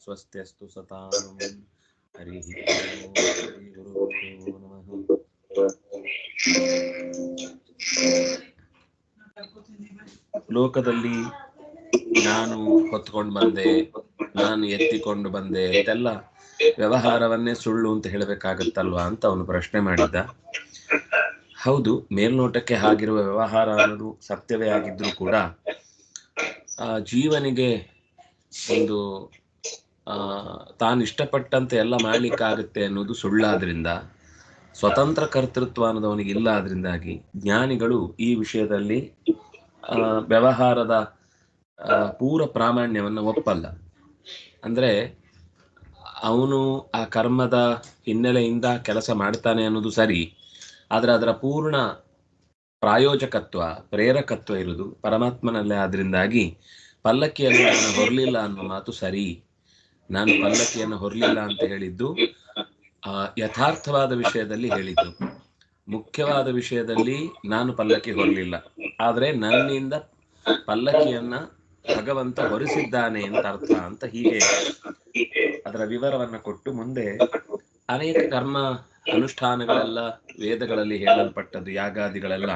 ಸ್ವಸ್ತ್ಯಸ್ತು ಸತಾಂ ಹರಿ ಓಂ ಶ್ರೀ ಗುರುಭ್ಯೋ ನಮಃ. ಲೋಕದಲ್ಲಿ ನಾನು ಹೊತ್ಕೊಂಡು ಬಂದೆ, ನಾನು ಎತ್ತಿಕೊಂಡು ಬಂದೆ ಇದೆಲ್ಲ ವ್ಯವಹಾರವನ್ನೇ ಸುಳ್ಳು ಅಂತ ಹೇಳಬೇಕಾಗತ್ತಲ್ವಾ ಅಂತ ಅವನು ಪ್ರಶ್ನೆ ಮಾಡಿದ್ದ. ಹೌದು, ಮೇಲ್ನೋಟಕ್ಕೆ ಹಾಗಿರುವ ವ್ಯವಹಾರ ಅನ್ನೋದು ಸತ್ಯವೇ ಆಗಿದ್ರೂ ಕೂಡ ಜೀವನಿಗೆ ಒಂದು ತಾನು ಇಷ್ಟಪಟ್ಟಂತೆ ಎಲ್ಲ ಮಾಡ್ಲಿಕ್ಕಾಗುತ್ತೆ ಅನ್ನೋದು ಸುಳ್ಳಾದ್ರಿಂದ, ಸ್ವತಂತ್ರ ಕರ್ತೃತ್ವ ಅನ್ನೋದು ಅವನಿಗೆ ಇಲ್ಲ. ಆದ್ರಿಂದಾಗಿ ಜ್ಞಾನಿಗಳು ಈ ವಿಷಯದಲ್ಲಿ ವ್ಯವಹಾರದ ಪೂರ ಪ್ರಾಮಾಣ್ಯವನ್ನು ಒಪ್ಪಲ್ಲ. ಅಂದ್ರೆ ಅವನು ಆ ಕರ್ಮದ ಹಿನ್ನೆಲೆಯಿಂದ ಕೆಲಸ ಮಾಡ್ತಾನೆ ಅನ್ನೋದು ಸರಿ, ಆದ್ರೆ ಅದರ ಪೂರ್ಣ ಪ್ರಾಯೋಜಕತ್ವ, ಪ್ರೇರಕತ್ವ ಇರುವುದು ಪರಮಾತ್ಮನಲ್ಲೇ. ಆದ್ರಿಂದಾಗಿ ಪಲ್ಲಕ್ಕಿಯನ್ನು ನಾನು ಹೊರಲಿಲ್ಲ ಅನ್ನೋ ಮಾತು ಸರಿ. ನಾನು ಪಲ್ಲಕ್ಕಿಯನ್ನು ಹೊರಲಿಲ್ಲ ಅಂತ ಹೇಳಿದ್ದು ಯಥಾರ್ಥವಾದ ವಿಷಯದಲ್ಲಿ ಹೇಳಿದ್ದು. ಮುಖ್ಯವಾದ ವಿಷಯದಲ್ಲಿ ನಾನು ಪಲ್ಲಕ್ಕಿ ಹೊರಲಿಲ್ಲ, ಆದ್ರೆ ನನ್ನಿಂದ ಪಲ್ಲಕ್ಕಿಯನ್ನ ಭಗವಂತ ಹೊರಿಸಿದ್ದಾನೆ ಅಂತ ಅರ್ಥ ಅಂತ ಹೀಗೆ ಅದರ ವಿವರವನ್ನ ಕೊಟ್ಟು ಮುಂದೆ ಅನೇಕ ಕರ್ಮ ಅನುಷ್ಠಾನಗಳೆಲ್ಲ ವೇದಗಳಲ್ಲಿ ಹೇಳಲ್ಪಟ್ಟದ್ದು, ಯಾಗಾದಿಗಳೆಲ್ಲ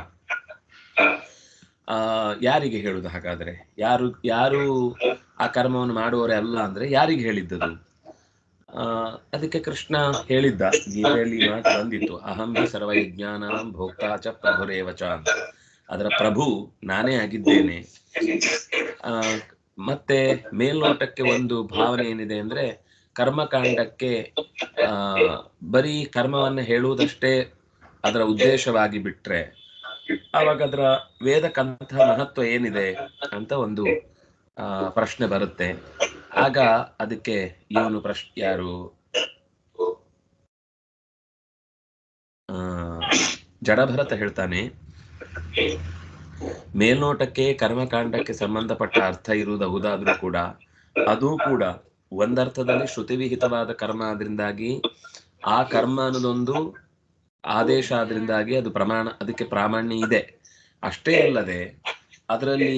ಯಾರಿಗೆ ಹೇಳುದು? ಹಾಗಾದ್ರೆ ಯಾರು ಆ ಕರ್ಮವನ್ನು ಮಾಡುವವರೇ ಅಲ್ಲ ಅಂದ್ರೆ ಯಾರಿಗೆ ಹೇಳಿದ್ದದು? ಅದಕ್ಕೆ ಕೃಷ್ಣ ಹೇಳಿದ್ದ, ಗೀತೆಯಲ್ಲಿ ಮಾತು ಬಂದಿತ್ತು, ಅಹಂ ಹಿ ಸರ್ವಯಜ್ಞಾನಾಂ ಭೋಕ್ತಾಚ ಪ್ರಭುರೇವಚ ಅಂತ. ಅದರ ಪ್ರಭು ನಾನೇ ಆಗಿದ್ದೇನೆ. ಮತ್ತೆ ಮೇಲ್ನೋಟಕ್ಕೆ ಒಂದು ಭಾವನೆ ಏನಿದೆ ಅಂದ್ರೆ, ಕರ್ಮಕಾಂಡಕ್ಕೆ ಬರೀ ಕರ್ಮವನ್ನ ಹೇಳುವುದಷ್ಟೇ ಅದರ ಉದ್ದೇಶವಾಗಿ ಬಿಟ್ರೆ ಆವಾಗ ಅದರ ವೇದಕ್ಕಂಥ ಮಹತ್ವ ಏನಿದೆ ಅಂತ ಒಂದು ಪ್ರಶ್ನೆ ಬರುತ್ತೆ. ಆಗ ಅದಕ್ಕೆ ಇವನು ಯಾರು ಜಡಭರತ ಹೇಳ್ತಾನೆ, ಮೇಲ್ನೋಟಕ್ಕೆ ಕರ್ಮಕಾಂಡಕ್ಕೆ ಸಂಬಂಧಪಟ್ಟ ಅರ್ಥ ಇರುವುದು ಹೌದಾದ್ರೂ ಕೂಡ ಅದೂ ಕೂಡ ಒಂದರ್ಥದಲ್ಲಿ ಶ್ರುತಿವಿಹಿತವಾದ ಕರ್ಮ ಆದ್ರಿಂದಾಗಿ ಆ ಕರ್ಮ ಅನ್ನೋದೊಂದು ಆದೇಶ ಆದ್ರಿಂದಾಗಿ ಅದು ಅದಕ್ಕೆ ಪ್ರಾಮಾಣ್ಯ ಇದೆ. ಅಷ್ಟೇ ಅಲ್ಲದೆ ಅದರಲ್ಲಿ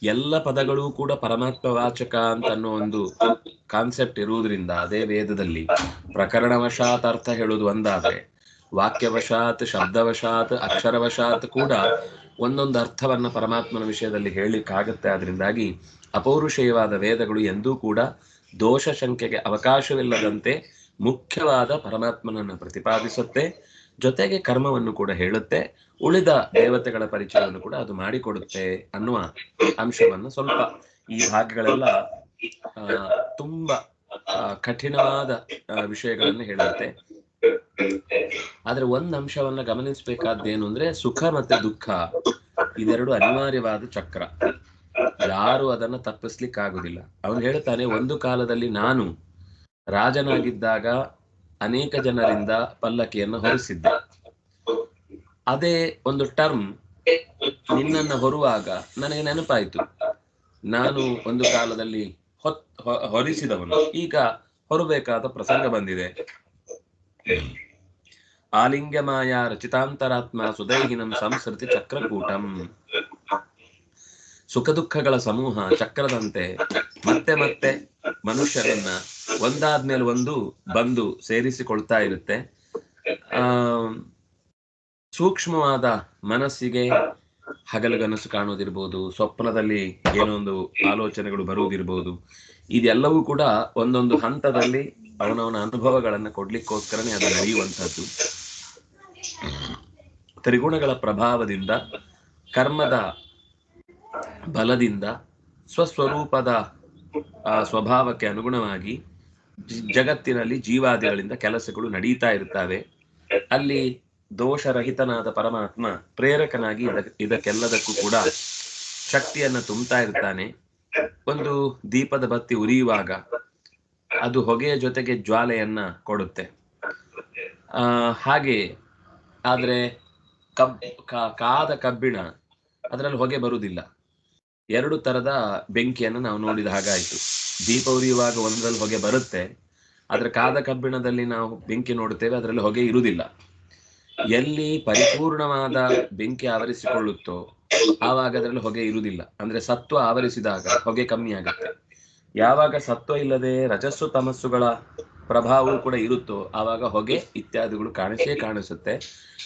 ಎಲ್ಲ ಪದಗಳು ಕೂಡ ಪರಮಾತ್ಮ ವಾಚಕ ಅಂತ ಅನ್ನೋ ಒಂದು ಕಾನ್ಸೆಪ್ಟ್ ಇರುವುದರಿಂದ ಅದೇ ವೇದದಲ್ಲಿ ಪ್ರಕರಣವಶಾತ್ ಅರ್ಥ ಹೇಳುವುದು ಒಂದಾದ್ರೆ, ವಾಕ್ಯವಶಾತ್, ಶಬ್ದವಶಾತ್, ಅಕ್ಷರವಶಾತ್ ಕೂಡ ಒಂದೊಂದು ಅರ್ಥವನ್ನ ಪರಮಾತ್ಮನ ವಿಷಯದಲ್ಲಿ ಹೇಳಲಿಕ್ಕಾಗತ್ತೆ. ಆದ್ರಿಂದಾಗಿ ಅಪೌರುಷೇಯವಾದ ವೇದಗಳು ಎಂದೂ ಕೂಡ ದೋಷ ಶಂಕೆಗೆ ಅವಕಾಶವಿಲ್ಲದಂತೆ ಮುಖ್ಯವಾದ ಪರಮಾತ್ಮನನ್ನು ಪ್ರತಿಪಾದಿಸುತ್ತೆ, ಜೊತೆಗೆ ಕರ್ಮವನ್ನು ಕೂಡ ಹೇಳುತ್ತೆ, ಉಳಿದ ದೇವತೆಗಳ ಪರಿಚಯವನ್ನು ಕೂಡ ಅದು ಮಾಡಿಕೊಡುತ್ತೆ ಅನ್ನುವ ಅಂಶವನ್ನು ಸ್ವಲ್ಪ ಈ ಭಾಗಗಳೆಲ್ಲ ತುಂಬಾ ಕಠಿಣವಾದ ವಿಷಯಗಳನ್ನು ಹೇಳುತ್ತೆ. ಆದ್ರೆ ಒಂದ್ ಅಂಶವನ್ನ ಗಮನಿಸಬೇಕಾದ್ದೇನು ಅಂದ್ರೆ, ಸುಖ ಮತ್ತೆ ದುಃಖ ಇದೆರಡು ಅನಿವಾರ್ಯವಾದ ಚಕ್ರ, ಯಾರು ಅದನ್ನ ತಪ್ಪಿಸ್ಲಿಕ್ಕಾಗುದಿಲ್ಲ. ಅವನು ಹೇಳ್ತಾನೆ, ಒಂದು ಕಾಲದಲ್ಲಿ ನಾನು ರಾಜನಾಗಿದ್ದಾಗ ಅನೇಕ ಜನರಿಂದ ಪಲ್ಲಕ್ಕಿಯನ್ನು ಹೊರಿಸಿದ್ದೆ. ಅದೇ ಒಂದು ಟರ್ಮ್ ನಿನ್ನನ್ನು ಹೊರುವಾಗ ನನಗೆ ನೆನಪಾಯಿತು, ನಾನು ಒಂದು ಕಾಲದಲ್ಲಿ ಹೊರಿಸಿದವನು, ಈಗ ಹೊರಬೇಕಾದ ಪ್ರಸಂಗ ಬಂದಿದೆ. ಆಲಿಂಗ್ಯ ಮಾಯಾ ರಚಿತಾಂತರಾತ್ಮ ಸುದೈಹಿನಂ ಸಂಸ್ಕೃತಿ ಚಕ್ರಕೂಟಂ. ಸುಖ ದುಃಖಗಳ ಸಮೂಹ ಚಕ್ರದಂತೆ ಮತ್ತೆ ಮತ್ತೆ ಮನುಷ್ಯರನ್ನ ಒಂದಾದ್ಮೇಲೆ ಒಂದು ಬಂದು ಸೇರಿಸಿಕೊಳ್ತಾ ಇರುತ್ತೆ. ಸೂಕ್ಷ್ಮವಾದ ಮನಸ್ಸಿಗೆ ಹಗಲುಗನಸು ಕಾಣುವುದಿರ್ಬೋದು, ಸ್ವಪ್ನದಲ್ಲಿ ಏನೋ ಒಂದು ಆಲೋಚನೆಗಳು ಬರುವುದಿರ್ಬೋದು, ಇದೆಲ್ಲವೂ ಕೂಡ ಒಂದೊಂದು ಹಂತದಲ್ಲಿ ಅವನವನ ಅನುಭವಗಳನ್ನು ಕೊಡ್ಲಿಕ್ಕೋಸ್ಕರನೇ ಅದು ನಡೆಯುವಂಥದ್ದು. ತ್ರಿಗುಣಗಳ ಪ್ರಭಾವದಿಂದ, ಕರ್ಮದ ಬಲದಿಂದ, ಸ್ವಸ್ವರೂಪದ ಸ್ವಭಾವಕ್ಕೆ ಅನುಗುಣವಾಗಿ ಜಗತ್ತಿನಲ್ಲಿ ಜೀವಾದಿಗಳಿಂದ ಕೆಲಸಗಳು ನಡೀತಾ ಇರ್ತವೆ. ಅಲ್ಲಿ ದೋಷರಹಿತನಾದ ಪರಮಾತ್ಮ ಪ್ರೇರಕನಾಗಿ ಇದಕ್ಕೆಲ್ಲದಕ್ಕೂ ಕೂಡ ಶಕ್ತಿಯನ್ನು ತುಂಬುತ್ತಾ ಇರ್ತಾನೆ. ಒಂದು ದೀಪದ ಬತ್ತಿ ಉರಿಯುವಾಗ ಅದು ಹೊಗೆಯ ಜೊತೆಗೆ ಜ್ವಾಲೆಯನ್ನ ಕೊಡುತ್ತೆ. ಹಾಗೆ ಆದ್ರೆ ಕಾದ ಕಬ್ಬಿಣ ಅದರಲ್ಲಿ ಹೊಗೆ ಬರುವುದಿಲ್ಲ. ಎರಡು ತರದ ಬೆಂಕಿಯನ್ನು ನಾವು ನೋಡಿದ ಹಾಗಾಯ್ತು. ದೀಪ ಉರಿಯುವಾಗ ಒಂದರಲ್ಲಿ ಹೊಗೆ ಬರುತ್ತೆ, ಆದ್ರೆ ಕಾದ ಕಬ್ಬಿಣದಲ್ಲಿ ನಾವು ಬೆಂಕಿ ನೋಡುತ್ತೇವೆ, ಅದರಲ್ಲಿ ಹೊಗೆ ಇರುವುದಿಲ್ಲ. ಎಲ್ಲಿ ಪರಿಪೂರ್ಣವಾದ ಬೆಂಕಿ ಆವರಿಸಿಕೊಳ್ಳುತ್ತೋ ಆವಾಗ ಅದರಲ್ಲಿ ಹೊಗೆ ಇರುವುದಿಲ್ಲ. ಅಂದ್ರೆ ಸತ್ವ ಆವರಿಸಿದಾಗ ಹೊಗೆ ಕಮ್ಮಿ ಆಗುತ್ತೆ. ಯಾವಾಗ ಸತ್ವ ಇಲ್ಲದೆ ರಜಸ್ಸು ತಮಸ್ಸುಗಳ ಪ್ರಭಾವವು ಕೂಡ ಇರುತ್ತೋ ಆವಾಗ ಹೊಗೆ ಇತ್ಯಾದಿಗಳು ಕಾಣಿಸುತ್ತೆ.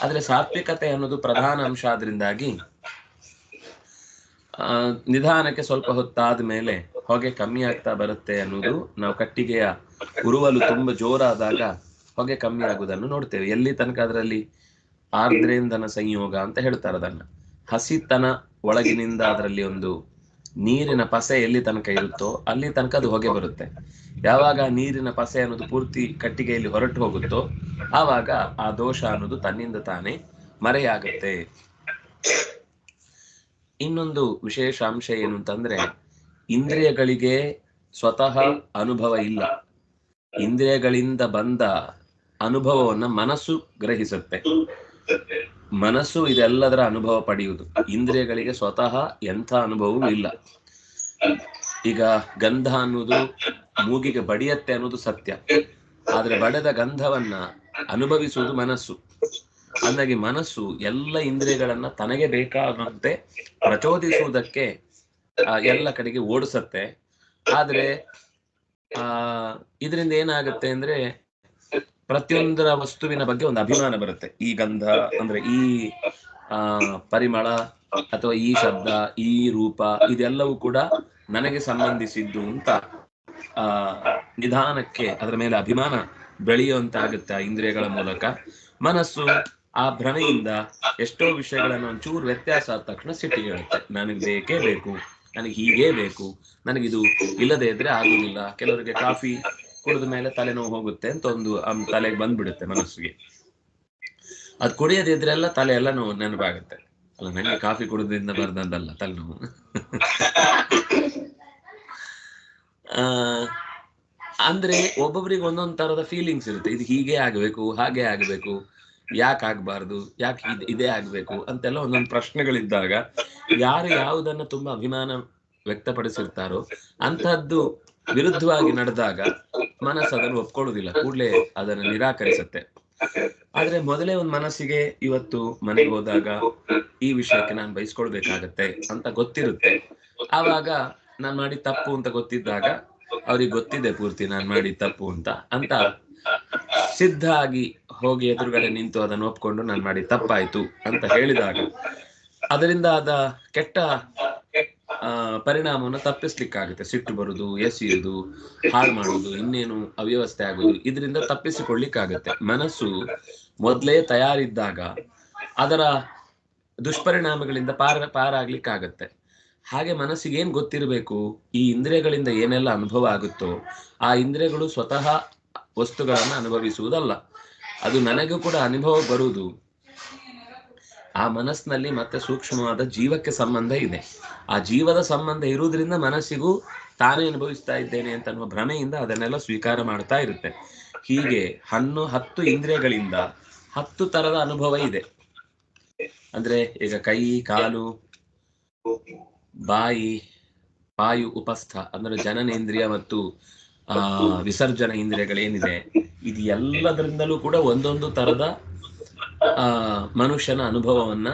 ಆದ್ರೆ ಸಾತ್ವಿಕತೆ ಅನ್ನೋದು ಪ್ರಧಾನ ಅಂಶ ಆದ್ರಿಂದಾಗಿ ನಿಧಾನಕ್ಕೆ ಸ್ವಲ್ಪ ಹೊತ್ತಾದ ಮೇಲೆ ಹೊಗೆ ಕಮ್ಮಿ ಆಗ್ತಾ ಬರುತ್ತೆ ಅನ್ನೋದು ನಾವು ಕಟ್ಟಿಗೆಯ ಉರುವಲು ತುಂಬಾ ಜೋರಾದಾಗ ಹೊಗೆ ಕಮ್ಮಿ ಆಗುವುದನ್ನು ನೋಡ್ತೇವೆ. ಎಲ್ಲಿ ತನಕ ಅದರಲ್ಲಿ ಆರ್ದ್ರೇಂಧನ ಸಂಯೋಗ ಅಂತ ಹೇಳ್ತಾರೆ. ಅದನ್ನ ಹಸಿತನ ಒಳಗಿನಿಂದ ಅದರಲ್ಲಿ ಒಂದು ನೀರಿನ ಪಸೆ ಎಲ್ಲಿ ತನಕ ಇರುತ್ತೋ ಅಲ್ಲಿ ತನಕ ಅದು ಹೊಗೆ ಬರುತ್ತೆ. ಯಾವಾಗ ನೀರಿನ ಪಸೆ ಅನ್ನೋದು ಪೂರ್ತಿ ಕಟ್ಟಿಗೆಯಲ್ಲಿ ಹೊರಟು ಹೋಗುತ್ತೋ ಆವಾಗ ಆ ದೋಷ ಅನ್ನೋದು ತನ್ನಿಂದ ತಾನೇ ಮರೆಯಾಗುತ್ತೆ. ಇನ್ನೊಂದು ವಿಶೇಷ ಅಂಶ ಏನು ಅಂತಂದ್ರೆ, ಇಂದ್ರಿಯಗಳಿಗೆ ಸ್ವತಃ ಅನುಭವ ಇಲ್ಲ. ಇಂದ್ರಿಯಗಳಿಂದ ಬಂದ ಅನುಭವವನ್ನ ಮನಸ್ಸು ಗ್ರಹಿಸುತ್ತೆ. ಮನಸ್ಸು ಇದೆಲ್ಲದರ ಅನುಭವ ಪಡೆಯುವುದು. ಇಂದ್ರಿಯಗಳಿಗೆ ಸ್ವತಃ ಎಂಥ ಅನುಭವವೂ ಇಲ್ಲ. ಈಗ ಗಂಧ ಅನ್ನೋದು ಮೂಗಿಗೆ ಬಡಿಯತ್ತೆ ಅನ್ನೋದು ಸತ್ಯ, ಆದ್ರೆ ಬಡೆದ ಗಂಧವನ್ನ ಅನುಭವಿಸುವುದು ಮನಸ್ಸು. ಅಂದಾಗಿ ಮನಸ್ಸು ಎಲ್ಲ ಇಂದ್ರಿಯಗಳನ್ನ ತನಗೆ ಬೇಕಾದಂತೆ ಪ್ರಚೋದಿಸುವುದಕ್ಕೆ ಎಲ್ಲ ಕಡೆಗೆ ಓಡಿಸತ್ತೆ. ಆದ್ರೆ ಇದರಿಂದ ಏನಾಗುತ್ತೆ ಅಂದ್ರೆ ಪ್ರತಿಯೊಂದರ ವಸ್ತುವಿನ ಬಗ್ಗೆ ಒಂದು ಅಭಿಮಾನ ಬರುತ್ತೆ. ಈ ಗಂಧ ಅಂದ್ರೆ ಈ ಪರಿಮಳ ಅಥವಾ ಈ ಶಬ್ದ, ಈ ರೂಪ, ಇದೆಲ್ಲವೂ ಕೂಡ ನನಗೆ ಸಂಬಂಧಿಸಿದ್ದು ಅಂತ ನಿಧಾನಕ್ಕೆ ಅದರ ಮೇಲೆ ಅಭಿಮಾನ ಬೆಳೆಯುವಂತಾಗುತ್ತೆ. ಆ ಇಂದ್ರಿಯಗಳ ಮೂಲಕ ಮನಸ್ಸು ಆ ಭ್ರಮೆಯಿಂದ ಎಷ್ಟೋ ವಿಷಯಗಳನ್ನು ಒಂಚೂರು ವ್ಯತ್ಯಾಸ ಆದ ತಕ್ಷಣ ಸಿಟ್ಟಿಗೆ ಹೇಳುತ್ತೆ. ನನಗೆ ಬೇಕೇ ಬೇಕು, ನನಗೆ ಹೀಗೇ ಬೇಕು, ನನಗಿದು ಇಲ್ಲದೆ ಇದ್ರೆ ಆಗುದಿಲ್ಲ. ಕೆಲವರಿಗೆ ಕಾಫಿ ಕುಡಿದ ಮೇಲೆ ತಲೆನೋವು ಹೋಗುತ್ತೆ ಅಂತ ಒಂದು ತಲೆಗೆ ಬಂದ್ಬಿಡುತ್ತೆ ಮನಸ್ಸಿಗೆ. ಅದು ಕುಡಿಯದಿದ್ರೆಲ್ಲ ತಲೆ ಎಲ್ಲ ನೋವು ನೆನಪಾಗುತ್ತೆ. ಅಲ್ಲ, ನನಗೆ ಕಾಫಿ ಕುಡಿದ್ರಿಂದ ಬರ್ದಂದಲ್ಲ ತಲೆನೋವು. ಅಂದ್ರೆ ಒಬ್ಬೊಬ್ರಿಗೆ ಒಂದೊಂದ್ ತರದ ಫೀಲಿಂಗ್ಸ್ ಇರುತ್ತೆ. ಇದು ಹೀಗೆ ಆಗ್ಬೇಕು, ಹಾಗೆ ಆಗ್ಬೇಕು, ಯಾಕೆ ಆಗ್ಬಾರ್ದು, ಯಾಕೆ ಇದೇ ಆಗ್ಬೇಕು ಅಂತೆಲ್ಲ ಒಂದೊಂದು ಪ್ರಶ್ನೆಗಳಿದ್ದಾಗ ಯಾರು ಯಾವುದನ್ನ ತುಂಬಾ ಅಭಿಮಾನ ವ್ಯಕ್ತಪಡಿಸಿರ್ತಾರೋ ಅಂತಹದ್ದು ವಿರುದ್ಧವಾಗಿ ನಡೆದಾಗ ಮನಸ್ಸು ಅದನ್ನು ಒಪ್ಕೊಳ್ಳುವುದಿಲ್ಲ, ಕೂಡಲೇ ಅದನ್ನು ನಿರಾಕರಿಸುತ್ತೆ. ಆದ್ರೆ ಮೊದಲೇ ಒಂದು ಮನಸ್ಸಿಗೆ ಇವತ್ತು ಮನೆಗೆ ಹೋದಾಗ ಈ ವಿಷಯಕ್ಕೆ ನಾನು ಬಯಸ್ಕೊಳ್ಬೇಕಾಗತ್ತೆ ಅಂತ ಗೊತ್ತಿರುತ್ತೆ. ಆವಾಗ ನಾನ್ ಮಾಡಿ ತಪ್ಪು ಅಂತ ಗೊತ್ತಿದ್ದಾಗ ಅವ್ರಿಗೆ ಗೊತ್ತಿದೆ ಪೂರ್ತಿ ನಾನ್ ಮಾಡಿ ತಪ್ಪು ಅಂತ ಸಿದ್ಧ ಆಗಿ ಹೋಗಿ ಎದುರುಗಡೆ ನಿಂತು ಅದನ್ನು ಒಪ್ಕೊಂಡು ನಾನು ಮಾಡಿ ತಪ್ಪಾಯ್ತು ಅಂತ ಹೇಳಿದಾಗ ಅದರಿಂದ ಆದ ಕೆಟ್ಟ ಪರಿಣಾಮವನ್ನು ತಪ್ಪಿಸ್ಲಿಕ್ಕಾಗುತ್ತೆ. ಸಿಟ್ಟು ಬರುದು, ಎಸೆಯುವುದು, ಹಾಳು ಮಾಡುವುದು, ಇನ್ನೇನು ಅವ್ಯವಸ್ಥೆ ಆಗುವುದು, ಇದರಿಂದ ತಪ್ಪಿಸಿಕೊಳ್ಳಿಕ್ಕಾಗತ್ತೆ. ಮನಸ್ಸು ಮೊದಲೇ ತಯಾರಿದ್ದಾಗ ಅದರ ದುಷ್ಪರಿಣಾಮಗಳಿಂದ ಪಾರಾಗ್ಲಿಕ್ಕಾಗತ್ತೆ. ಹಾಗೆ ಮನಸ್ಸಿಗೆ ಏನ್ ಗೊತ್ತಿರಬೇಕು, ಈ ಇಂದ್ರಿಯಗಳಿಂದ ಏನೆಲ್ಲ ಅನುಭವ ಆಗುತ್ತೋ ಆ ಇಂದ್ರಿಯಗಳು ಸ್ವತಃ ವಸ್ತುಗಳನ್ನ ಅನುಭವಿಸುವುದಲ್ಲ. ಅದು ನನಗೂ ಕೂಡ ಅನುಭವ ಬರುವುದು ಆ ಮನಸ್ಸಿನಲ್ಲಿ ಮತ್ತೆ ಸೂಕ್ಷ್ಮವಾದ ಜೀವಕ್ಕೆ ಸಂಬಂಧ ಇದೆ. ಆ ಜೀವದ ಸಂಬಂಧ ಇರುವುದರಿಂದ ಮನಸ್ಸಿಗೂ ತಾನೇ ಅನುಭವಿಸ್ತಾ ಇದ್ದೇನೆ ಅಂತ ಅನ್ನುವ ಭ್ರಮೆಯಿಂದ ಅದನ್ನೆಲ್ಲ ಸ್ವೀಕಾರ ಮಾಡ್ತಾ ಇರುತ್ತೆ. ಹೀಗೆ 10 ಇಂದ್ರಿಯಗಳಿಂದ 10 ತರದ ಅನುಭವ ಇದೆ. ಅಂದ್ರೆ ಈಗ ಕೈ, ಕಾಲು, ಬಾಯಿ, ವಾಯು, ಉಪಸ್ಥ ಅಂದ್ರೆ ಜನನೇಂದ್ರಿಯ ಮತ್ತು ವಿಸರ್ಜನ ಇಂದ್ರಿಯಗಳೇನಿದೆ, ಇದು ಎಲ್ಲದರಿಂದಲೂ ಕೂಡ ಒಂದೊಂದು ತರದ ಮನುಷ್ಯನ ಅನುಭವವನ್ನ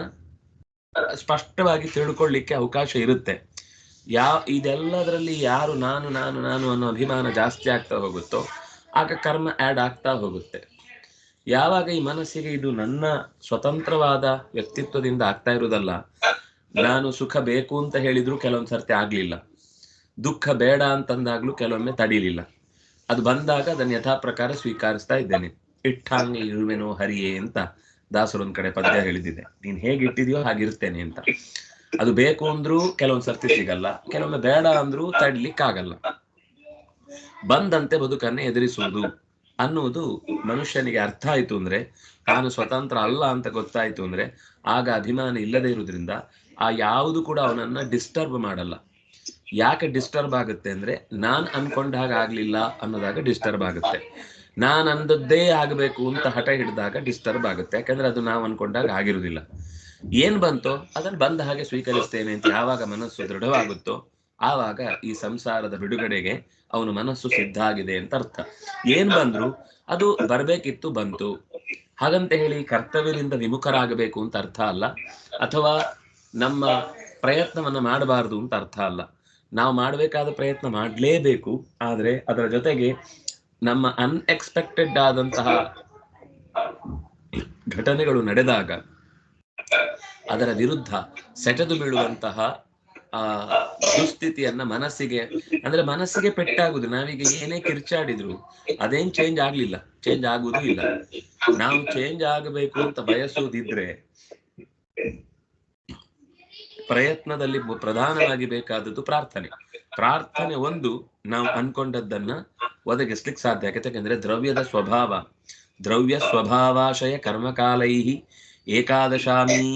ಸ್ಪಷ್ಟವಾಗಿ ತಿಳ್ಕೊಳ್ಳಿಕ್ಕೆ ಅವಕಾಶ ಇರುತ್ತೆ. ಇದೆಲ್ಲದರಲ್ಲಿ ಯಾರು ನಾನು ನಾನು ನಾನು ಅನ್ನೋ ಅಭಿಮಾನ ಜಾಸ್ತಿ ಆಗ್ತಾ ಹೋಗುತ್ತೋ ಆಗ ಕರ್ಮ ಆಡ್ ಆಗ್ತಾ ಹೋಗುತ್ತೆ. ಯಾವಾಗ ಈ ಮನಸ್ಸಿಗೆ ಇದು ನನ್ನ ಸ್ವತಂತ್ರವಾದ ವ್ಯಕ್ತಿತ್ವದಿಂದ ಆಗ್ತಾ ಇರುವುದಲ್ಲ, ನಾನು ಸುಖ ಬೇಕು ಅಂತ ಹೇಳಿದ್ರು ಕೆಲವೊಂದು ಸರ್ತಿ ಆಗ್ಲಿಲ್ಲ, ದುಃಖ ಬೇಡ ಅಂತಂದಾಗ್ಲೂ ಕೆಲವೊಮ್ಮೆ ತಡೀಲಿಲ್ಲ, ಅದು ಬಂದಾಗ ಅದನ್ನ ಯಥಾ ಪ್ರಕಾರ ಸ್ವೀಕರಿಸ್ತಾ ಇದ್ದೇನೆ. ಇಟ್ಟಂಗೆ ಇರುವೆನೋ ಹರಿಯೇ ಅಂತ ದಾಸರೊಂದ್ ಕಡೆ ಪದ್ಯ ಹೇಳಿದ್ದಿದೆ, ನೀನ್ ಹೇಗಿಟ್ಟಿದ್ಯೋ ಹಾಗಿರ್ತೇನೆ ಅಂತ. ಅದು ಬೇಕು ಅಂದ್ರೂ ಕೆಲವೊಂದ್ ಸರ್ತಿ ಸಿಗಲ್ಲ, ಕೆಲವೊಮ್ಮೆ ಬೇಡ ಅಂದ್ರೂ ತಡ್ಲಿಕ್ಕಾಗಲ್ಲ. ಬಂದಂತೆ ಬದುಕನ್ನೇ ಎದುರಿಸುವುದು ಅನ್ನುವುದು ಮನುಷ್ಯನಿಗೆ ಅರ್ಥ ಆಯ್ತು ಅಂದ್ರೆ, ತಾನು ಸ್ವತಂತ್ರ ಅಲ್ಲ ಅಂತ ಗೊತ್ತಾಯ್ತು ಅಂದ್ರೆ, ಆಗ ಅಭಿಮಾನ ಇಲ್ಲದೆ ಇರುವುದ್ರಿಂದ ಆ ಯಾವುದು ಕೂಡ ಅವನನ್ನ ಡಿಸ್ಟರ್ಬ್ ಮಾಡಲ್ಲ. ಯಾಕೆ ಡಿಸ್ಟರ್ಬ್ ಆಗುತ್ತೆ ಅಂದ್ರೆ, ನಾನ್ ಅನ್ಕೊಂಡ ಹಾಗೆ ಆಗ್ಲಿಲ್ಲ ಅನ್ನೋದಾಗ ಡಿಸ್ಟರ್ಬ್ ಆಗುತ್ತೆ. ನಾನ್ ಅಂದದ್ದೇ ಆಗಬೇಕು ಅಂತ ಹಠ ಹಿಡಿದಾಗ ಡಿಸ್ಟರ್ಬ್ ಆಗುತ್ತೆ. ಯಾಕಂದ್ರೆ ಅದು ನಾವು ಅನ್ಕೊಂಡಾಗ ಆಗಿರುವುದಿಲ್ಲ. ಏನ್ ಬಂತೋ ಅದನ್ನ ಬಂದ ಹಾಗೆ ಸ್ವೀಕರಿಸ್ತೇನೆ ಅಂತ ಯಾವಾಗ ಮನಸ್ಸು ದೃಢವಾಗುತ್ತೋ ಆವಾಗ ಈ ಸಂಸಾರದ ಬಿಡುಗಡೆಗೆ ಅವನು ಮನಸ್ಸು ಸಿದ್ಧ ಆಗಿದೆ ಅಂತ ಅರ್ಥ. ಏನ್ ಬಂದ್ರು ಅದು ಬರ್ಬೇಕಿತ್ತು ಬಂತು, ಹಾಗಂತ ಹೇಳಿ ಕರ್ತವ್ಯದಿಂದ ವಿಮುಖರಾಗಬೇಕು ಅಂತ ಅರ್ಥ ಅಲ್ಲ, ಅಥವಾ ನಮ್ಮ ಪ್ರಯತ್ನವನ್ನ ಮಾಡಬಾರದು ಅಂತ ಅರ್ಥ ಅಲ್ಲ. ನಾವು ಮಾಡಬೇಕಾದ ಪ್ರಯತ್ನ ಮಾಡಲೇಬೇಕು. ಆದ್ರೆ ಅದರ ಜೊತೆಗೆ ನಮ್ಮ ಅನ್ಎಕ್ಸ್ಪೆಕ್ಟೆಡ್ ಆದಂತಹ ಘಟನೆಗಳು ನಡೆದಾಗ ಅದರ ವಿರುದ್ಧ ಸೆಟೆದು ಬೀಳುವಂತಹ ದುಸ್ಥಿತಿಯನ್ನ ಮನಸ್ಸಿಗೆ ಪೆಟ್ಟಾಗುದು. ನಾವೀಗ ಏನೇ ಕಿರ್ಚಾಡಿದ್ರು ಅದೇನ್ ಚೇಂಜ್ ಆಗ್ಲಿಲ್ಲ, ಚೇಂಜ್ ಆಗುವುದೂ ಇಲ್ಲ. ನಾವು ಚೇಂಜ್ ಆಗಬೇಕು ಅಂತ ಬಯಸುವುದಿದ್ರೆ ಪ್ರಯತ್ನದಲ್ಲಿ ಪ್ರಧಾನವಾಗಿ ಬೇಕಾದದ್ದು ಪ್ರಾರ್ಥನೆ ಒಂದು ನಾವು ಅನ್ಕೊಂಡದ್ದನ್ನ ಒದಗಿಸ್ಲಿಕ್ಕೆ ಸಾಧ್ಯ. ಯಾಕೆಂದ್ರೆ ದ್ರವ್ಯ ಸ್ವಭಾವಾಶಯ ಕರ್ಮಕಾಲೈಹಿ ಏಕಾದಶಾಮಿ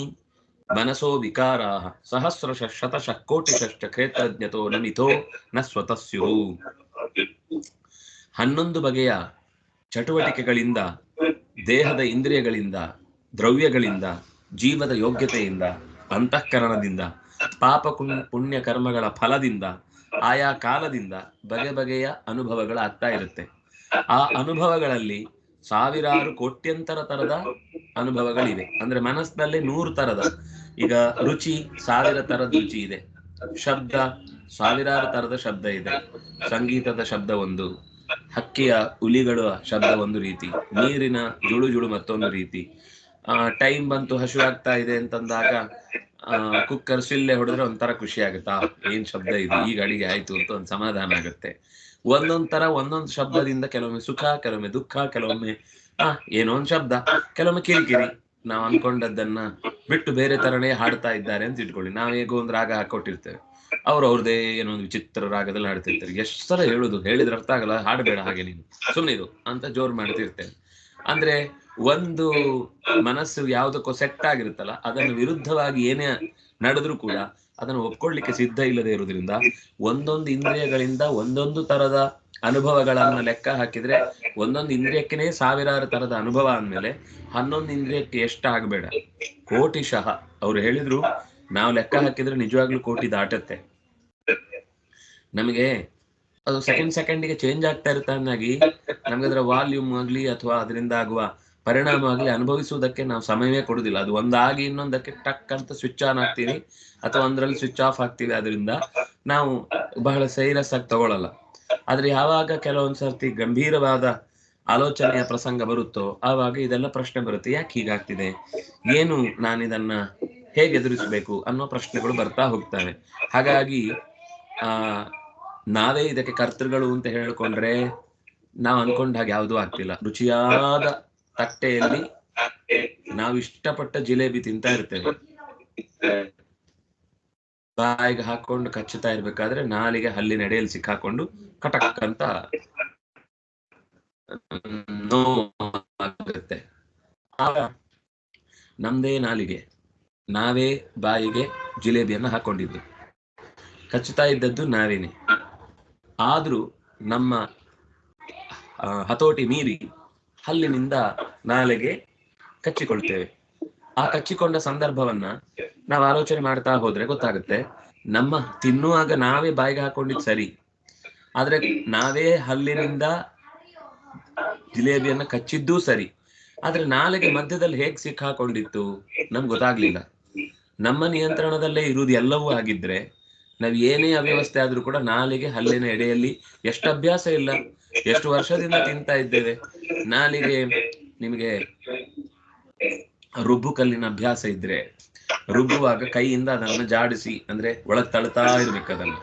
ಮನಸೋ ವಿಕಾರಾ ಸಹಸ್ರಶ ಶತಶಃ ಕೋಟಿಶಶ್ಚ ಕ್ಷೇತ್ರಜ್ಞತೋ ನ ಮಿಥೋ ನ ಸ್ವತಸ್ಯು. 11 ಬಗೆಯ ಚಟುವಟಿಕೆಗಳಿಂದ, ದೇಹದ ಇಂದ್ರಿಯಗಳಿಂದ, ದ್ರವ್ಯಗಳಿಂದ, ಜೀವದ ಯೋಗ್ಯತೆಯಿಂದ, ಅಂತಃಕರಣದಿಂದ, ಪಾಪ ಪುಣ್ಯ ಕರ್ಮಗಳ ಫಲದಿಂದ, ಆಯಾ ಕಾಲದಿಂದ ಬಗೆ ಬಗೆಯ ಅನುಭವಗಳಾಗ್ತಾ ಇರುತ್ತೆ. ಆ ಅನುಭವಗಳಲ್ಲಿ ಸಾವಿರಾರು ಕೋಟ್ಯಂತರ ತರದ ಅನುಭವಗಳಿವೆ. ಅಂದ್ರೆ ಮನಸ್ಸಿನಲ್ಲಿ 100 ತರದ, ಈಗ ರುಚಿ 1000 ತರದ ರುಚಿ ಇದೆ, ಶಬ್ದ ಸಾವಿರಾರು ತರದ ಶಬ್ದ ಇದೆ, ಸಂಗೀತದ ಶಬ್ದ ಒಂದು, ಹಕ್ಕಿಯ ಉಲಿಗಳ ಶಬ್ದ ಒಂದು ರೀತಿ, ನೀರಿನ ಜುಳು ಜುಳು ಮತ್ತೊಂದು ರೀತಿ. ಟೈಮ್ ಬಂತು ಹಸಿವಾಗ್ತಾ ಇದೆ ಅಂತಂದಾಗ ಕುಕ್ಕರ್ ಸಿಲ್ಲೆ ಹೊಡೆದ್ರೆ ಒಂಥರ ಖುಷಿ ಆಗುತ್ತಾ, ಏನ್ ಶಬ್ದ ಇದು, ಈಗ ಅಡಿಗೆ ಆಯ್ತು ಅಂತ ಒಂದು ಸಮಾಧಾನ ಆಗುತ್ತೆ. ಒಂದೊಂದು ಶಬ್ದದಿಂದ ಕೆಲವೊಮ್ಮೆ ಸುಖ, ಕೆಲವೊಮ್ಮೆ ದುಃಖ, ಕೆಲವೊಮ್ಮೆ ಏನೋ ಒಂದು ಶಬ್ದ, ಕೆಲವೊಮ್ಮೆ ಕಿರಿಕಿರಿ. ನಾವು ಅನ್ಕೊಂಡದ್ದನ್ನ ಬಿಟ್ಟು ಬೇರೆ ತರನೇ ಹಾಡ್ತಾ ಇದ್ದಾರೆ ಅಂತ ಇಟ್ಕೊಳ್ಳಿ. ನಾವೇಗೋ ಒಂದು ರಾಗ ಹಾಕೊಟ್ಟಿರ್ತೇವೆ, ಅವ್ರದೇ ಏನೋ ಒಂದು ವಿಚಿತ್ರ ರಾಗದಲ್ಲಿ ಹಾಡ್ತಿರ್ತಾರೆ. ಎಷ್ಟು ಸಲ ಹೇಳಿದ್ರೆ ಅರ್ಥ ಆಗಲ್ಲ, ಹಾಡಬೇಡ ಹಾಗೆ ನೀನು ಸುಮ್ಮನಿರು ಅಂತ ಜೋರ್ ಮಾಡ್ತಿರ್ತೇವೆ. ಅಂದ್ರೆ ಒಂದು ಮನಸ್ಸು ಯಾವುದಕ್ಕೋ ಸೆಟ್ ಆಗಿರುತ್ತಲ್ಲ, ಅದನ್ನು ವಿರುದ್ಧವಾಗಿ ಏನೇ ನಡೆದ್ರೂ ಕೂಡ ಅದನ್ನು ಒಪ್ಕೊಳ್ಳಿಕ್ಕೆ ಸಿದ್ಧ ಇಲ್ಲದೆ ಇರುವುದರಿಂದ ಒಂದೊಂದು ಇಂದ್ರಿಯಗಳಿಂದ ಒಂದೊಂದು ತರದ ಅನುಭವಗಳನ್ನ ಲೆಕ್ಕ ಹಾಕಿದ್ರೆ ಒಂದೊಂದು ಇಂದ್ರಿಯಕ್ಕೇನೆ ಸಾವಿರಾರು ತರದ ಅನುಭವ ಅಂದ್ಮೇಲೆ 11 ಇಂದ್ರಿಯಕ್ಕೆ ಎಷ್ಟಾಗಬೇಡ, ಕೋಟಿಶಃ. ಅವ್ರು ಹೇಳಿದ್ರು, ನಾವು ಲೆಕ್ಕ ಹಾಕಿದ್ರೆ ನಿಜವಾಗ್ಲೂ ಕೋಟಿ ದಾಟತ್ತೆ. ನಮಗೆ ಅದು ಸೆಕೆಂಡಿಗೆ ಚೇಂಜ್ ಆಗ್ತಾ ಇರ್ತಾಗಿ ನಮ್ಗೆ ಅದರ ವಾಲ್ಯೂಮ್ ಆಗ್ಲಿ ಅಥವಾ ಅದರಿಂದ ಆಗುವ ಪರಿಣಾಮ ಆಗ್ಲಿ ಅನುಭವಿಸುವುದಕ್ಕೆ ನಾವು ಸಮಯವೇ ಕೊಡುದಿಲ್ಲ. ಅದು ಒಂದಾಗಿ ಇನ್ನೊಂದಕ್ಕೆ ಟಕ್ ಅಂತ ಸ್ವಿಚ್ ಆನ್ ಆಗ್ತೀವಿ ಅಥವಾ ಒಂದ್ರಲ್ಲಿ ಸ್ವಿಚ್ ಆಫ್ ಆಗ್ತೀವಿ. ಅದರಿಂದ ನಾವು ಬಹಳ ಸೀರಿಯಸ್ ಆಗಿ ತಗೊಳ್ಳಲ್ಲ. ಆದ್ರೆ ಯಾವಾಗ ಕೆಲವೊಂದ್ಸರ್ತಿ ಗಂಭೀರವಾದ ಆಲೋಚನೆಯ ಪ್ರಸಂಗ ಬರುತ್ತೋ ಆವಾಗ ಇದೆಲ್ಲ ಪ್ರಶ್ನೆ ಬರುತ್ತೆ, ಯಾಕೆ ಹೀಗಾಗ್ತಿದೆ, ಏನು ನಾನಿದನ್ನ ಹೇಗೆ ಎದುರಿಸಬೇಕು ಅನ್ನೋ ಪ್ರಶ್ನೆಗಳು ಬರ್ತಾ ಹೋಗ್ತವೆ. ಹಾಗಾಗಿ ನಾವೇ ಇದಕ್ಕೆ ಕರ್ತೃಗಳು ಅಂತ ಹೇಳ್ಕೊಂಡ್ರೆ ನಾವು ಅನ್ಕೊಂಡ ಹಾಗೆ ಯಾವುದೂ ಆಗ್ತಿಲ್ಲ. ರುಚಿಯಾದ ತಟ್ಟೆಯಲ್ಲಿ ನಾವು ಇಷ್ಟಪಟ್ಟ ಜಿಲೇಬಿ ತಿಂತಾ ಇರ್ತೇವೆ, ಬಾಯಿಗೆ ಹಾಕೊಂಡು ಕಚ್ಚುತ್ತಾ ಇರ್ಬೇಕಾದ್ರೆ ನಾಲಿಗೆ ಹಲ್ಲಿನ ಎಡೆಯಲ್ಲಿ ಸಿಕ್ಕಾಕೊಂಡು ಕಟಕ್ ಅಂತ ನೋವಾಗುತ್ತೆ. ಆಗ ನಮ್ದೇ ನಾಲಿಗೆ, ನಾವೇ ಬಾಯಿಗೆ ಜಿಲೇಬಿಯನ್ನ ಹಾಕೊಂಡಿದ್ದು, ಕಚ್ಚುತ್ತಾ ಇದ್ದದ್ದು ನಾವೇನೆ. ಆದ್ರೂ ನಮ್ಮ ಹತೋಟಿ ಮೀರಿ ಹಲ್ಲಿನಿಂದ ನಾಲೆಗೆ ಕಚ್ಚಿಕೊಳ್ತೇವೆ. ಆ ಕಚ್ಚಿಕೊಂಡ ಸಂದರ್ಭವನ್ನ ನಾವು ಆಲೋಚನೆ ಮಾಡ್ತಾ ಹೋದ್ರೆ ಗೊತ್ತಾಗುತ್ತೆ, ನಮ್ಮ ತಿನ್ನುವಾಗ ನಾವೇ ಬಾಯಿಗೆ ಹಾಕೊಂಡಿದ್ದು ಸರಿ, ಆದ್ರೆ ನಾವೇ ಹಲ್ಲಿನಿಂದ ಜಿಲೇಬಿಯನ್ನ ಕಚ್ಚಿದ್ದೂ ಸರಿ. ಆದ್ರೆ ನಾಲೆಗೆ ಮಧ್ಯದಲ್ಲಿ ಹೇಗ್ ಸಿಕ್ಕಾಕೊಂಡಿತ್ತು ನಮ್ಗೆ ಗೊತ್ತಾಗ್ಲಿಲ್ಲ. ನಮ್ಮ ನಿಯಂತ್ರಣದಲ್ಲೇ ಇರುವುದು ಎಲ್ಲವೂ ಆಗಿದ್ರೆ ನಾವ್ ಏನೇ ಅವ್ಯವಸ್ಥೆ ಆದ್ರೂ ಕೂಡ ನಾಲಿಗೆ ಹಲ್ಲಿನ ಎಡೆಯಲ್ಲಿ ಎಷ್ಟು ಅಭ್ಯಾಸ ಇಲ್ಲ, ಎಷ್ಟು ವರ್ಷದಿಂದ ತಿಂತಾ ಇದ್ದೇವೆ. ನಾಲಿಗೆ ನಿಮಗೆ ರುಬ್ಬು ಕಲ್ಲಿನ ಅಭ್ಯಾಸ ಇದ್ರೆ ರುಬ್ಬುವಾಗ ಕೈಯಿಂದ ಅದನ್ನ ಜಾಡಿಸಿ, ಅಂದ್ರೆ ಒಳಗ್ ತಳ್ತಾ ಇರ್ಬೇಕು ಅದನ್ನು.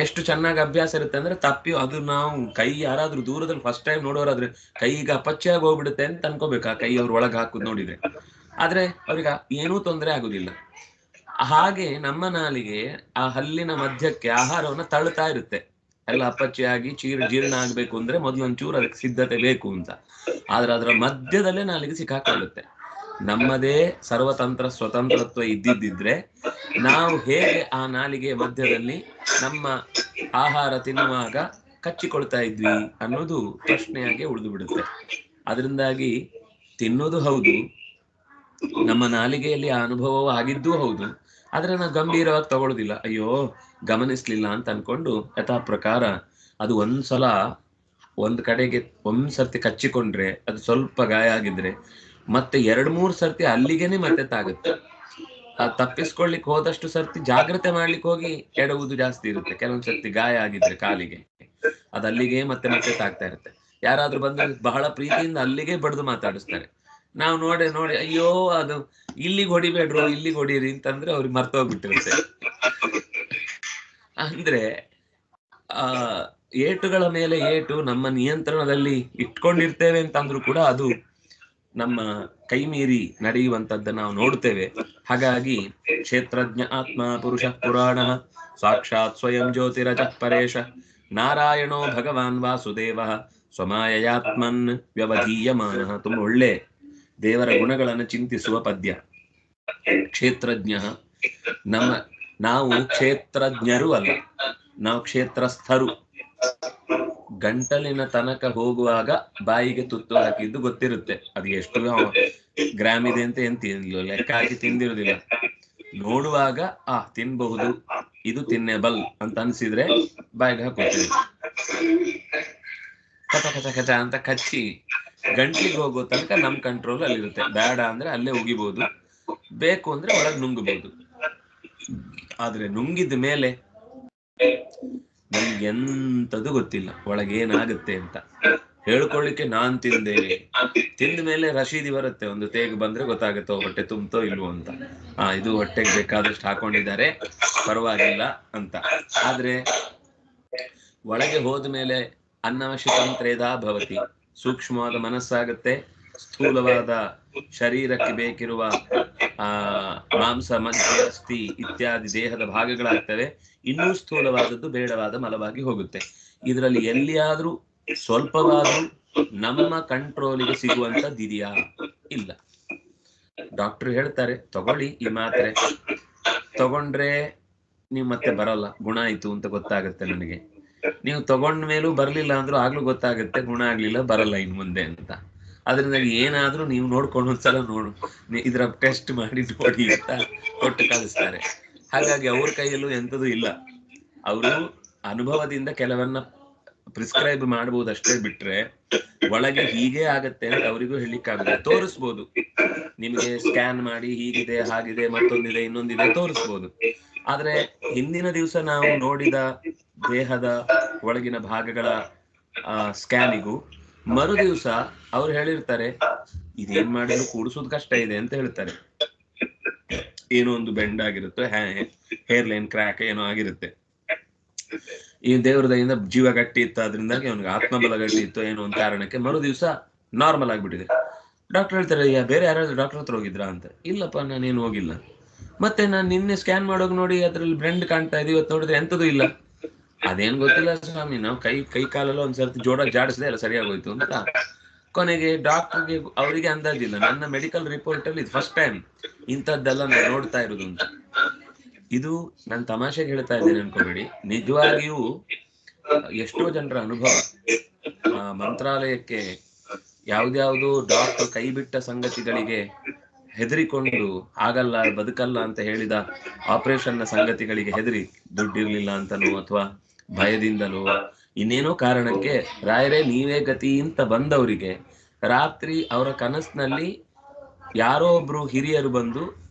ಎಷ್ಟು ಚೆನ್ನಾಗಿ ಅಭ್ಯಾಸ ಇರುತ್ತೆ ಅಂದ್ರೆ ತಪ್ಪಿ ಅದು ನಾವು ಕೈ ಯಾರಾದ್ರೂ ದೂರದಲ್ಲಿ ಫಸ್ಟ್ ಟೈಮ್ ನೋಡೋರಾದ್ರೆ ಕೈಗೆ ಅಪಚ್ಯಾಗಿ ಹೋಗ್ಬಿಡುತ್ತೆ ಅಂತ ಅನ್ಕೋಬೇಕು, ಆ ಕೈ ಅವ್ರ ಒಳಗೆ ಹಾಕುದು ನೋಡಿದ್ರೆ. ಆದ್ರೆ ಅವ್ರಿಗೆ ಏನೂ ತೊಂದರೆ ಆಗುದಿಲ್ಲ. ಹಾಗೆ ನಮ್ಮ ನಾಲಿಗೆ ಆ ಹಲ್ಲಿನ ಮಧ್ಯಕ್ಕೆ ಆಹಾರವನ್ನ ತಳ್ಳುತ್ತಾ ಇರುತ್ತೆ. ಎಲ್ಲ ಅಪಚ್ಯಾಗಿ ಜೀರ್ಣ ಆಗ್ಬೇಕು ಅಂದ್ರೆ ಮೊದಲು ಒಂಚೂರು ಅದಕ್ಕೆ ಸಿದ್ಧತೆ ಬೇಕು ಅಂತ. ಆದ್ರೆ ಅದರ ಮಧ್ಯದಲ್ಲೇ ನಾಲಿಗೆ ಸಿಕ್ಕಾಕೊಳ್ಳುತ್ತೆ. ನಮ್ಮದೇ ಸರ್ವತಂತ್ರ ಸ್ವತಂತ್ರತ್ವ ಇದ್ದಿದ್ದಿದ್ರೆ ನಾವು ಹೇಗೆ ಆ ನಾಲಿಗೆ ಮಧ್ಯದಲ್ಲಿ ನಮ್ಮ ಆಹಾರ ತಿನ್ನುವಾಗ ಕಚ್ಚಿಕೊಳ್ತಾ ಇದ್ವಿ ಅನ್ನೋದು ಪ್ರಶ್ನೆಯಾಗಿ ಉಳಿದು ಬಿಡುತ್ತೆ. ಅದರಿಂದಾಗಿ ತಿನ್ನೋದು ಹೌದು, ನಮ್ಮ ನಾಲಿಗೆಯಲ್ಲಿ ಆ ಅನುಭವವೂ ಆಗಿದ್ದೂ ಹೌದು, ಆದ್ರೆ ನಾವು ಗಂಭೀರವಾಗಿ ತಗೊಳ್ಳೋದಿಲ್ಲ. ಅಯ್ಯೋ ಗಮನಿಸ್ಲಿಲ್ಲ ಅಂತ ಅನ್ಕೊಂಡು ಯಥಾ ಪ್ರಕಾರ ಅದು ಒಂದ್ಸಲ ಒಂದ್ ಕಡೆಗೆ ಒಂದ್ಸರ್ತಿ ಕಚ್ಚಿಕೊಂಡ್ರೆ ಅದು ಸ್ವಲ್ಪ ಗಾಯ ಆಗಿದ್ರೆ ಮತ್ತೆ 2-3 ಸರ್ತಿ ಅಲ್ಲಿಗೆನೆ ಮತ್ತೆ ತಾಗುತ್ತೆ. ತಪ್ಪಿಸ್ಕೊಳ್ಲಿಕ್ಕೆ ಹೋದಷ್ಟು ಸರ್ತಿ ಜಾಗ್ರತೆ ಮಾಡ್ಲಿಕ್ಕೆ ಹೋಗಿ ಎಡವುದು ಜಾಸ್ತಿ ಇರುತ್ತೆ. ಕೆಲವೊಂದ್ ಸರ್ತಿ ಗಾಯ ಆಗಿದ್ರೆ ಕಾಲಿಗೆ ಅದು ಅಲ್ಲಿಗೆ ಮತ್ತೆ ಮತ್ತೆ ತಾಗ್ತಾ ಇರುತ್ತೆ. ಯಾರಾದ್ರೂ ಬಂದ್ರೆ ಬಹಳ ಪ್ರೀತಿಯಿಂದ ಅಲ್ಲಿಗೆ ಬಡ್ದು ಮಾತಾಡಿಸ್ತಾರೆ. ನಾವು ನೋಡಿ ಅಯ್ಯೋ ಅದು ಇಲ್ಲಿಗೆ ಹೊಡಿಬೇಡ್ರು, ಇಲ್ಲಿಗೆ ಹೊಡೀರಿ ಅಂತಂದ್ರೆ ಅವ್ರಿಗೆ ಮರ್ತೋಗ್ಬಿಟ್ಟಿರುತ್ತೆ. ಅಂದ್ರೆ ಏಟುಗಳ ಮೇಲೆ ಏಟು ನಮ್ಮ ನಿಯಂತ್ರಣದಲ್ಲಿ ಇಟ್ಕೊಂಡಿರ್ತೇವೆ ಅಂತಂದ್ರೂ ಕೂಡ ಅದು ನಮ್ಮ ಕೈ ಮೀರಿ ನಡೆಯುವಂತದ್ದನ್ನ ನಾವು ನೋಡ್ತೇವೆ. ಹಾಗಾಗಿ ಕ್ಷೇತ್ರಜ್ಞ ಆತ್ಮ ಪುರುಷ ಪುರಾಣ ಸಾಕ್ಷಾತ್ ಸ್ವಯಂ ಜ್ಯೋತಿರಜ ಪರೇಶ ನಾರಾಯಣೋ ಭಗವಾನ್ ವಾಸುದೇವ ಸ್ವಮಾಯಯಾತ್ಮನ್ ವ್ಯವಧೀಯಮಾನ. ತುಂಬ ಒಳ್ಳೆ ದೇವರ ಗುಣಗಳನ್ನು ಚಿಂತಿಸುವ ಪದ್ಯ. ಕ್ಷೇತ್ರಜ್ಞ, ನಾವು ಕ್ಷೇತ್ರಜ್ಞರು ಅಲ್ಲ, ನಾವು ಕ್ಷೇತ್ರಸ್ಥರು. ಗಂಟಲಿನ ತನಕ ಹೋಗುವಾಗ ಬಾಯಿಗೆ ತುತ್ತು ಹಾಕಿದ್ದು ಗೊತ್ತಿರುತ್ತೆ, ಅದು ಎಷ್ಟು ಗ್ರಾಮ್ ಇದೆ ಅಂತ ಏನ್ ಲೆಕ್ಕ ಹಾಕಿ ತಿಂದಿರುದಿಲ್ಲ. ನೋಡುವಾಗ ತಿನ್ಬಹುದು, ಇದು ತಿನ್ನೇಬಲ್ ಅಂತ ಅನ್ಸಿದ್ರೆ ಬಾಯಿಗೆ ಹಾಕೋತೀವಿ. ಕಚ ಕಚ ಕಚ ಅಂತ ಕಚ್ಚಿ ಗಂಟ್ಲಿಗೆ ಹೋಗೋ ತನಕ ನಮ್ ಕಂಟ್ರೋಲ್ ಅಲ್ಲಿರುತ್ತೆ. ಬೇಡ ಅಂದ್ರೆ ಅಲ್ಲೇ ಉಗಿಬಹುದು, ಬೇಕು ಅಂದ್ರೆ ಒಳಗೆ ನುಂಗಬಹುದು. ಆದ್ರೆ ನುಂಗಿದ ಮೇಲೆ ನಮ್ಗೆ ಎಂತದು ಗೊತ್ತಿಲ್ಲ ಒಳಗೆ ಏನಾಗುತ್ತೆ ಅಂತ. ಹೇಳ್ಕೊಳ್ಳಿಕ್ಕೆ ನಾನ್ ತಿಂದೆ, ತಿಂದ ಮೇಲೆ ರಶೀದಿ ಬರುತ್ತೆ, ಒಂದು ತೇಗ್ ಬಂದ್ರೆ ಗೊತ್ತಾಗುತ್ತೋ ಹೊಟ್ಟೆ ತುಂಬ್ತೋ ಇಲ್ವೋ ಅಂತ. ಇದು ಹೊಟ್ಟೆಗೆ ಬೇಕಾದಷ್ಟು ಹಾಕೊಂಡಿದ್ದಾರೆ ಪರವಾಗಿಲ್ಲ ಅಂತ. ಆದ್ರೆ ಒಳಗೆ ಹೋದ ಮೇಲೆ ಅನ್ನವಶಿತಂತ್ರೇದಾ ಭವತಿ, ಸೂಕ್ಷ್ಮವಾದ ಮನಸ್ಸಾಗುತ್ತೆ, ಸ್ಥೂಲವಾದ ಶರೀರಕ್ಕೆ ಬೇಕಿರುವ ಮಾಂಸ ಮಜ್ಜೆ ಅಸ್ಥಿ ಇತ್ಯಾದಿ ದೇಹದ ಭಾಗಗಳಾಗ್ತವೆ. ಇನ್ನೂ ಸ್ಥೂಲವಾದದ್ದು ಬೇಡವಾದ ಮಲವಾಗಿ ಹೋಗುತ್ತೆ. ಇದರಲ್ಲಿ ಎಲ್ಲಿಯಾದ್ರೂ ಸ್ವಲ್ಪವಾದ್ರೂ ನಮ್ಮ ಕಂಟ್ರೋಲಿಗೆ ಸಿಗುವಂತದ್ದಿದೆಯಾ? ಇಲ್ಲ. ಡಾಕ್ಟರ್ ಹೇಳ್ತಾರೆ ತಗೊಳ್ಳಿ ಈ ಮಾತ್ರೆ, ತಗೊಂಡ್ರೆ ನೀವು ಮತ್ತೆ ಬರಲ್ಲ, ಗುಣ ಆಯ್ತು ಅಂತ ಗೊತ್ತಾಗುತ್ತೆ ನನಗೆ. ನೀವು ತಗೊಂಡ ಮೇಲೂ ಬರ್ಲಿಲ್ಲ ಅಂದ್ರೂ ಆಗ್ಲೂ ಗೊತ್ತಾಗುತ್ತೆ ಗುಣ ಆಗ್ಲಿಲ್ಲ, ಬರಲ್ಲ ಇನ್ ಮುಂದೆ ಅಂತ. ಅದರಿಂದ ಏನಾದ್ರೂ ನೀವು ನೋಡ್ಕೊಂಡು ಒಂದ್ಸಲ ಇದ್ರ ಟೆಸ್ಟ್ ಮಾಡಿ ನೋಡಿ ಅಂತ ಕೊಟ್ಟು ಕಳಿಸ್ತಾರೆ. ಹಾಗಾಗಿ ಅವ್ರ ಕೈಯಲ್ಲೂ ಎಂತದೂ ಇಲ್ಲ. ಅವರು ಅನುಭವದಿಂದ ಕೆಲವನ್ನ ಪ್ರಿಸ್ಕ್ರೈಬ್ ಮಾಡಬಹುದು ಅಷ್ಟೇ ಬಿಟ್ರೆ ಒಳಗೆ ಹೀಗೆ ಆಗತ್ತೆ ಅಂತ ಅವರಿಗೂ ಹೇಳಿಕ್ಕಾಗುತ್ತೆ. ತೋರಿಸ್ಬೋದು, ನಿಮಗೆ ಸ್ಕ್ಯಾನ್ ಮಾಡಿ ಹೀಗಿದೆ ಹಾಗಿದೆ ಮತ್ತೊಂದಿದೆ ಇನ್ನೊಂದಿದೆ ತೋರಿಸ್ಬೋದು. ಆದ್ರೆ ಹಿಂದಿನ ದಿವಸ ನಾವು ನೋಡಿದ ದೇಹದ ಒಳಗಿನ ಭಾಗಗಳ ಸ್ಕ್ಯಾನಿಗೂ ಮರು ದಿವಸ ಅವ್ರು ಹೇಳಿರ್ತಾರೆ ಇದೇನ್ ಮಾಡಿದ್ರು ಕೂಡಿಸೋದು ಕಷ್ಟ ಇದೆ ಅಂತ ಹೇಳ್ತಾರೆ. ಏನೋ ಒಂದು ಬೆಂಡ್ ಆಗಿರುತ್ತೆ, ಹೇರ್ ಲೈನ್ ಕ್ರ್ಯಾಕ್ ಏನೋ ಆಗಿರುತ್ತೆ. ಈ ದೇವ್ರ ದಯಿಂದ ಜೀವ ಗಟ್ಟಿ ಇತ್ತು, ಅದರಿಂದಾಗಿ ಅವನಿಗೆ ಆತ್ಮಬಲ ಗಟ್ಟಿ ಇತ್ತು ಏನೋ ಒಂದು ಕಾರಣಕ್ಕೆ ಮರು ದಿವಸ ನಾರ್ಮಲ್ ಆಗ್ಬಿಟ್ಟಿದೆ. ಡಾಕ್ಟರ್ ಹೇಳ್ತಾರೆ ಬೇರೆ ಯಾರಾದ್ರೂ ಡಾಕ್ಟರ್ ಹತ್ರ ಹೋಗಿದ್ರಾ ಅಂತ. ಇಲ್ಲಪ್ಪ ನಾನೇನು ಹೋಗಿಲ್ಲ. ಮತ್ತೆ ನಾನು ನಿನ್ನೆ ಸ್ಕ್ಯಾನ್ ಮಾಡೋಕೆ ನೋಡಿ ಅದ್ರಲ್ಲಿ ಬೆಂಡ್ ಕಾಣ್ತಾ ಇದೆ, ಇವತ್ತು ನೋಡಿದ್ರೆ ಎಂತದೂ ಇಲ್ಲ. ಅದೇನ್ ಗೊತ್ತಿಲ್ಲ ಸ್ವಾಮಿ, ನಾವು ಕೈ ಕಾಲೆಲ್ಲ ಒಂದ್ಸರ್ತಿ ಜಾಡಿಸಿದೆ ಎಲ್ಲ ಸರಿಯಾಗೋಯ್ತು ಅಂತ. ಕೊನೆಗೆ ಡಾಕ್ಟರ್ಗೆ ಅವರಿಗೆ ಅಂದಾಜಿಲ್ಲ, ನನ್ನ ಮೆಡಿಕಲ್ ರಿಪೋರ್ಟ್ ಅಲ್ಲಿ ಇದು ಫಸ್ಟ್ ಟೈಮ್ ಇಂಥದ್ದೆಲ್ಲ ನಾನು ನೋಡ್ತಾ ಇರೋದು ಅಂತ. ಇದು ನಾನು ತಮಾಷೆಗೆ ಹೇಳ್ತಾ ಇದ್ದೇನೆ ಅನ್ಕೋಬೇಡಿ, ನಿಜವಾಗಿಯೂ ಎಷ್ಟೋ ಜನರ ಅನುಭವ. ಮಂತ್ರಾಲಯಕ್ಕೆ ಯಾವ್ದ್ಯಾವ್ದು ಡಾಕ್ಟರ್ ಕೈ ಬಿಟ್ಟ ಸಂಗತಿಗಳಿಗೆ ಹೆದರಿಕೊಂಡು ಆಗಲ್ಲ ಬದುಕಲ್ಲ ಅಂತ ಹೇಳಿದ ಆಪರೇಷನ್ನ ಸಂಗತಿಗಳಿಗೆ ಹೆದರಿ ದುಡ್ಡಿರ್ಲಿಲ್ಲ ಅಂತನೋ ಅಥವಾ ಭಯದಿಂದಲೋ ಇನ್ನೇನೋ ಕಾರಣಕ್ಕೆ ರಾಯರೇ ನೀವೇ ಗತಿ ಅಂತ ಬಂದವರಿಗೆ ರಾತ್ರಿ ಅವರ ಕನಸಿನಲ್ಲಿ ಯಾರೋ ಒಬ್ರು ಹಿರಿಯರು ಬಂದು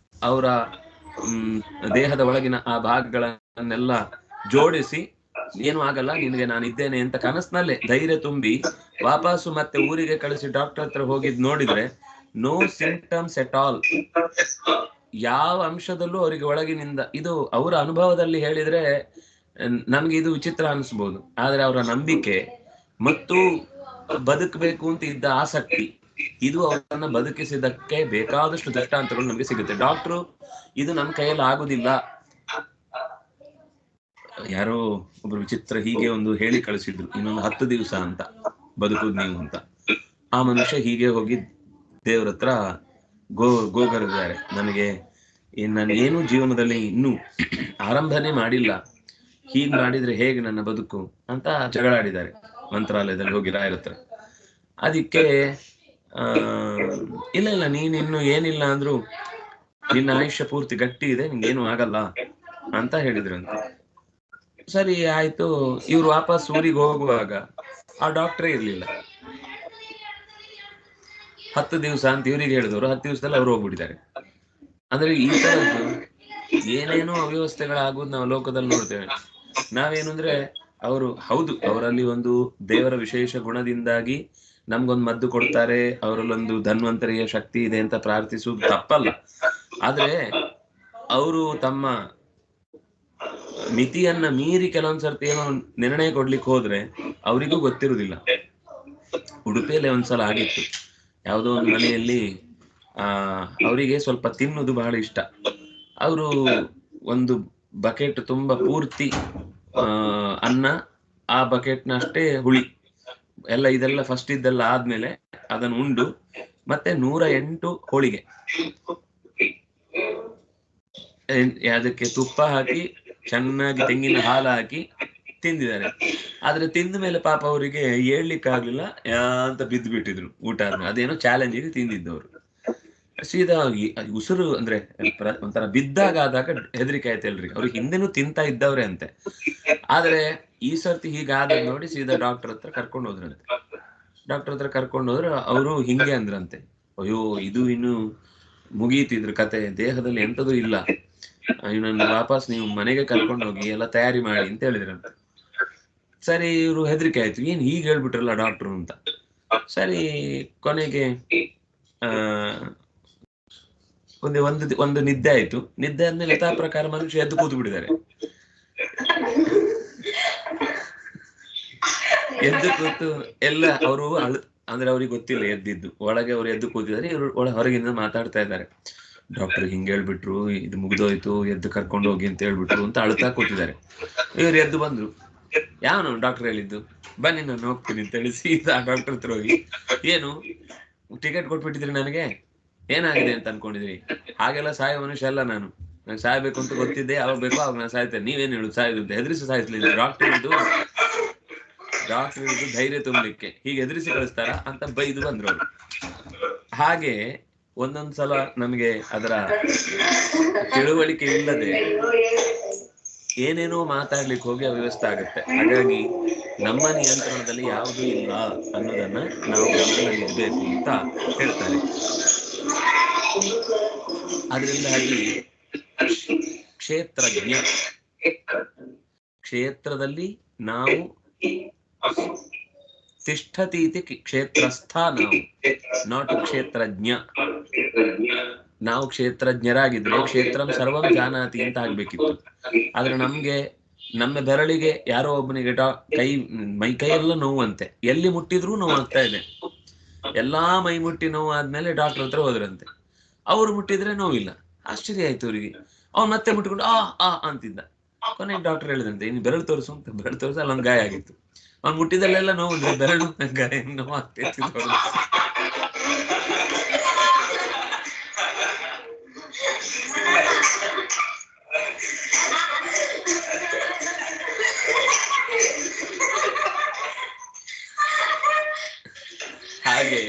ಅವರ ದೇಹದ ಒಳಗಿನ ಆ ಭಾಗಗಳನ್ನೆಲ್ಲ ಜೋಡಿಸಿ ಏನು ಆಗಲ್ಲ ನಿನಗೆ ನಾನಿದ್ದೇನೆ ಅಂತ ಕನಸಿನಲ್ಲೇ ಧೈರ್ಯ ತುಂಬಿ ವಾಪಸ್ಸು ಮತ್ತೆ ಊರಿಗೆ ಕಳಿಸಿ ಡಾಕ್ಟರ್ ಹತ್ರ ಹೋಗಿದ್ ನೋಡಿದ್ರೆ ನೋ ಸಿಂಪ್ಟಮ್ಸ್ ಎಟ್ ಆಲ್. ಯಾವ ಅಂಶದಲ್ಲೂ ಅವರಿಗೆ ಒಳಗಿನಿಂದ, ಇದು ಅವರ ಅನುಭವದಲ್ಲಿ ಹೇಳಿದ್ರೆ ನಮ್ಗೆ ಇದು ವಿಚಿತ್ರ ಅನಿಸ್ಬೋದು, ಆದ್ರೆ ಅವರ ನಂಬಿಕೆ ಮತ್ತು ಬದುಕಬೇಕು ಅಂತ ಇದ್ದ ಆಸಕ್ತಿ, ಇದು ಅವರನ್ನ ಬದುಕಿಸಿದಕ್ಕೆ ಬೇಕಾದಷ್ಟು ದೃಷ್ಟಾಂತಗಳು ನಮ್ಗೆ ಸಿಗುತ್ತೆ. ಡಾಕ್ಟ್ರು ಇದು ನಮ್ಮ ಕೈಯಲ್ಲಿ ಆಗುದಿಲ್ಲ, ಯಾರೋ ಒಬ್ರು ವಿಚಿತ್ರ ಹೀಗೆ ಒಂದು ಹೇಳಿ ಕಳಿಸಿದ್ರು, ಇನ್ನೊಂದು 10 ದಿವಸ ಅಂತ ಬದುಕುದ್ ನೀವು ಅಂತ. ಆ ಮನುಷ್ಯ ಹೀಗೆ ಹೋಗಿ ದೇವ್ರ ಹತ್ರ ಗೋಗರಿದ್ದಾರೆ, ನನಗೆ ನಾನು ಏನು ಜೀವನದಲ್ಲಿ ಇನ್ನೂ ಆರಂಭನೆ ಮಾಡಿಲ್ಲ, ಹೀಗ್ ಮಾಡಿದ್ರೆ ಹೇಗೆ ನನ್ನ ಬದುಕು ಅಂತ ಜಗಳಾಡಿದ್ದಾರೆ ಮಂತ್ರಾಲಯದಲ್ಲಿ ಹೋಗಿ ರಾಯರ ಹತ್ರ. ಅದಕ್ಕೆ ಇಲ್ಲ ಇಲ್ಲ, ನೀನ್ ಇನ್ನು ಏನಿಲ್ಲ ಅಂದ್ರು ನಿನ್ನ ಆಯುಷ್ಯ ಪೂರ್ತಿ ಗಟ್ಟಿ ಇದೆ, ನಿಂಗೇನು ಆಗಲ್ಲ ಅಂತ ಹೇಳಿದ್ರಂತೆ. ಸರಿ ಆಯ್ತು. ಇವ್ರು ವಾಪಸ್ ಊರಿಗೆ ಹೋಗುವಾಗ ಆ ಡಾಕ್ಟ್ರೇ ಇರ್ಲಿಲ್ಲ. 10 ದಿವಸ ಅಂತ ಇವ್ರಿಗೆ ಹೇಳಿದವರು 10 ದಿವಸದಲ್ಲಿ ಅವ್ರು ಹೋಗ್ಬಿಟ್ಟಿದ್ದಾರೆ. ಅಂದ್ರೆ ಈ ತರದ್ದು ಏನೇನೋ ಅವ್ಯವಸ್ಥೆಗಳಾಗೋದು ನಾವು ಲೋಕದಲ್ಲಿ ನೋಡ್ತೇವೆ. ನಾವೇನು ಅಂದ್ರೆ ಅವರು ಹೌದು, ಅವರಲ್ಲಿ ಒಂದು ದೇವರ ವಿಶೇಷ ಗುಣದಿಂದಾಗಿ ನಮ್ಗೊಂದು ಮದ್ದು ಕೊಡ್ತಾರೆ, ಅವರಲ್ಲೊಂದು ಧನ್ವಂತರಿಯ ಶಕ್ತಿ ಇದೆ ಅಂತ ಪ್ರಾರ್ಥಿಸುವುದು ತಪ್ಪಲ್ಲ. ಆದ್ರೆ ಅವರು ತಮ್ಮ ಮಿತಿಯನ್ನ ಮೀರಿ ಕೆಲವೊಂದ್ಸರ್ತಿ ಏನೋ ನಿರ್ಣಯ ಕೊಡ್ಲಿಕ್ಕೆ ಹೋದ್ರೆ ಅವರಿಗೂ ಗೊತ್ತಿರುವುದಿಲ್ಲ. ಉಡುಪಿಯಲ್ಲಿ ಒಂದ್ಸಲ ಆಗಿತ್ತು, ಯಾವುದೋ ಒಂದು ಮನೆಯಲ್ಲಿ ಅವರಿಗೆ ಸ್ವಲ್ಪ ತಿನ್ನುವುದು ಬಹಳ ಇಷ್ಟ. ಅವರು ಒಂದು ಬಕೆಟ್ ತುಂಬಾ ಪೂರ್ತಿ ಅನ್ನ, ಆ ಬಕೆಟ್ನ ಅಷ್ಟೇ ಹುಳಿ ಎಲ್ಲ, ಇದೆಲ್ಲ ಫಸ್ಟ್ ಇದ್ದೆಲ್ಲ ಆದ್ಮೇಲೆ ಅದನ್ನು ಉಂಡು ಮತ್ತೆ 108 ಹೋಳಿಗೆ, ಅದಕ್ಕೆ ತುಪ್ಪ ಹಾಕಿ ಚೆನ್ನಾಗಿ ತೆಂಗಿನ ಹಾಲು ಹಾಕಿ ತಿಂದಿದ್ದಾರೆ. ಆದ್ರೆ ತಿಂದ ಮೇಲೆ ಪಾಪ ಅವರಿಗೆ ಹೇಳ್ಲಿಕ್ಕಾಗ್ಲಿಲ್ಲ ಅಂತ ಬಿದ್ದು ಬಿಟ್ಟಿದ್ರು ಊಟ ಆದ್ಮೇಲೆ. ಅದೇನೋ ಚಾಲೆಂಜಿಗೆ ತಿಂದಿದ್ದವರು. ಸೀದಾ ಉಸಿರು ಅಂದ್ರೆ ಒಂಥರ ಬಿದ್ದಾಗ ಆದಾಗ ಹೆದರಿಕೆ ಆಯ್ತು ಎಲ್ರಿಗೆ. ಅವ್ರಿಗೆ ಹಿಂದೆನೂ ತಿಂತಾ ಇದ್ದವ್ರೆ ಅಂತೆ, ಆದ್ರೆ ಈ ಸರ್ತಿ ಹೀಗಾದ ನೋಡಿ ಸೀದಾ ಡಾಕ್ಟರ್ ಹತ್ರ ಕರ್ಕೊಂಡು ಹೋದ್ರಂತೆ. ಡಾಕ್ಟರ್ ಹತ್ರ ಕರ್ಕೊಂಡು ಹೋದ್ರೆ ಅವರು ಹಿಂಗೆ ಅಂದ್ರಂತೆ, ಅಯ್ಯೋ ಇದು ಇನ್ನು ಮುಗೀತಿದ್ರು ಕತೆ, ದೇಹದಲ್ಲಿ ಎಂತದೂ ಇಲ್ಲ, ಇವನನ್ನು ವಾಪಸ್ ನೀವು ಮನೆಗೆ ಕರ್ಕೊಂಡು ಹೋಗಿ ಎಲ್ಲ ತಯಾರಿ ಮಾಡಿ ಅಂತ ಹೇಳಿದ್ರಂತೆ. ಸರಿ, ಇವರು ಹೆದರಿಕೆ ಆಯ್ತು, ಏನ್ ಹೀಗೆ ಹೇಳ್ಬಿಟ್ರಲ್ಲ ಡಾಕ್ಟ್ರು ಅಂತ. ಸರಿ, ಕೊನೆಗೆ ಒಂದು ನಿದ್ದೆ ಆಯ್ತು. ನಿದ್ದೆ ಆದ್ಮೇಲೆ ಯಥಾ ಪ್ರಕಾರ ಮನುಷ್ಯ ಎದ್ದು ಕೂತು ಬಿಟ್ಟಿದ್ದಾರೆ. ಎದ್ದು ಕೂತು ಎಲ್ಲ ಅವರು ಅಂದ್ರೆ ಅವ್ರಿಗೆ ಗೊತ್ತಿಲ್ಲ ಎದ್ದಿದ್ದು, ಒಳಗೆ ಅವ್ರು ಎದ್ದು ಕೂತಿದ್ದಾರೆ, ಇವರು ಹೊರಗಿಂದ ಮಾತಾಡ್ತಾ ಇದ್ದಾರೆ. ಡಾಕ್ಟರ್ ಹಿಂಗೆ ಹೇಳ್ಬಿಟ್ರು, ಇದು ಮುಗಿದೋಯ್ತು, ಎದ್ದು ಕರ್ಕೊಂಡು ಹೋಗಿ ಅಂತ ಹೇಳ್ಬಿಟ್ರು ಅಂತ ಅಳ್ತಾ ಕೂತಿದ್ದಾರೆ. ಇವ್ರು ಎದ್ದು ಬಂದ್ರು, ಯಾವನು ಡಾಕ್ಟರ್ ಹೇಳಿದ್ದು, ಬನ್ನಿ ನಾನು ಹೋಗ್ತೀನಿ ಅಂತ ಹೇಳಿ ಸೀದಾ ಡಾಕ್ಟರ್ ಹತ್ರ ಹೋಗಿ, ಏನು ಟಿಕೆಟ್ ಕೊಟ್ಬಿಟ್ಟಿದ್ರಿ ನನಗೆ, ಏನಾಗಿದೆ ಅಂತ ಅನ್ಕೊಂಡಿದ್ರಿ? ಹಾಗೆಲ್ಲ ಸಾಯೋ ಮನುಷ್ಯ ಅಲ್ಲ ನಾನು, ನಂಗೆ ಸಾಯ್ಬೇಕು ಅಂತ ಗೊತ್ತಿದ್ದೆ, ಯಾವಾಗ ಬೇಕೋ ಅವಾಗ ನಾನು ಸಾಯ್ತೇನೆ, ನೀವೇನು ಹೇಳುದು ಸಾಯೋದು ಅಂತ. ಹೆದರಿಸಿ ಸಾಯಿಸ್ಲಿಲ್ಲ ಡಾಕ್ಟರ್ ಇದ್ದು ಧೈರ್ಯ ತುಂಬಲಿಕ್ಕೆ ಹೀಗೆ ಹೆದರಿಸಿ ಕಳಿಸ್ತಾರ ಅಂತ ಬೈದು ಬಂದ್ರು ಅವರು. ಹಾಗೆ ಒಂದೊಂದ್ಸಲ ನಮಗೆ ಅದರ ತಿಳುವಳಿಕೆ ಇಲ್ಲದೆ ಏನೇನೋ ಮಾತಾಡ್ಲಿಕ್ಕೆ ಹೋಗಿ ಅವ್ಯವಸ್ಥೆ ಆಗುತ್ತೆ. ಹಾಗಾಗಿ ನಮ್ಮ ನಿಯಂತ್ರಣದಲ್ಲಿ ಯಾವುದೂ ಇಲ್ಲ ಅನ್ನೋದನ್ನ ನಾವು ಗಮನದಲ್ಲಿರ್ಬೇಕು ಅಂತ ಹೇಳ್ತಾರೆ. ಅದರಿಂದಾಗಿ ಕ್ಷೇತ್ರದಲ್ಲಿ ನಾವು ತಿಷ್ಠತಿ ಇತಿ ಕ್ಷೇತ್ರಸ್ಥ, ನಾವು ನಾಟ್ ಕ್ಷೇತ್ರಜ್ಞ. ನಾವು ಕ್ಷೇತ್ರಜ್ಞರಾಗಿದ್ರೆ ಕ್ಷೇತ್ರಂ ಸರ್ವಂ ಜಾನಾತಿ ಅಂತ ಆಗ್ಬೇಕಿತ್ತು. ಆದ್ರೆ ನಮ್ಮ ಬೆರಳಿಗೆ ಯಾರೋ ಒಬ್ಬನಿಗೆ ಮೈಕೈಯೆಲ್ಲ ನೋವಂತೆ, ಎಲ್ಲಿ ಮುಟ್ಟಿದ್ರೂ ನೋವಾಗ್ತಾ ಇದೆ. ಎಲ್ಲಾ ಮೈ ಮುಟ್ಟಿ ನೋವು ಆದ್ಮೇಲೆ ಡಾಕ್ಟರ್ ಹತ್ರ ಹೋದ್ರಂತೆ. ಅವ್ರು ಮುಟ್ಟಿದ್ರೆ ನೋವಿಲ್ಲ. ಆಶ್ಚರ್ಯ ಆಯ್ತು ಅವರಿಗೆ. ಅವ್ನು ಮತ್ತೆ ಮುಟ್ಕೊಂಡು ಆ ಅಂತಿದ್ದ. ಕೊನೆಗೆ ಡಾಕ್ಟರ್ ಹೇಳಿದಂತೆ, ಇನ್ನು ಬೆರಳು ತೋರಿಸು ಅಂತ. ಬೆರಳು ತೋರಿಸ ಅಲ್ಲೊಂದು ಗಾಯ ಆಗಿತ್ತು. ಅವ್ನು ಮುಟ್ಟಿದಲ್ಲೆಲ್ಲ ನೋವು, ಬೆರಳು ಗಾಯ ನೋವು ಆಗ್ತಿತ್ತು. ಹಾಗೆ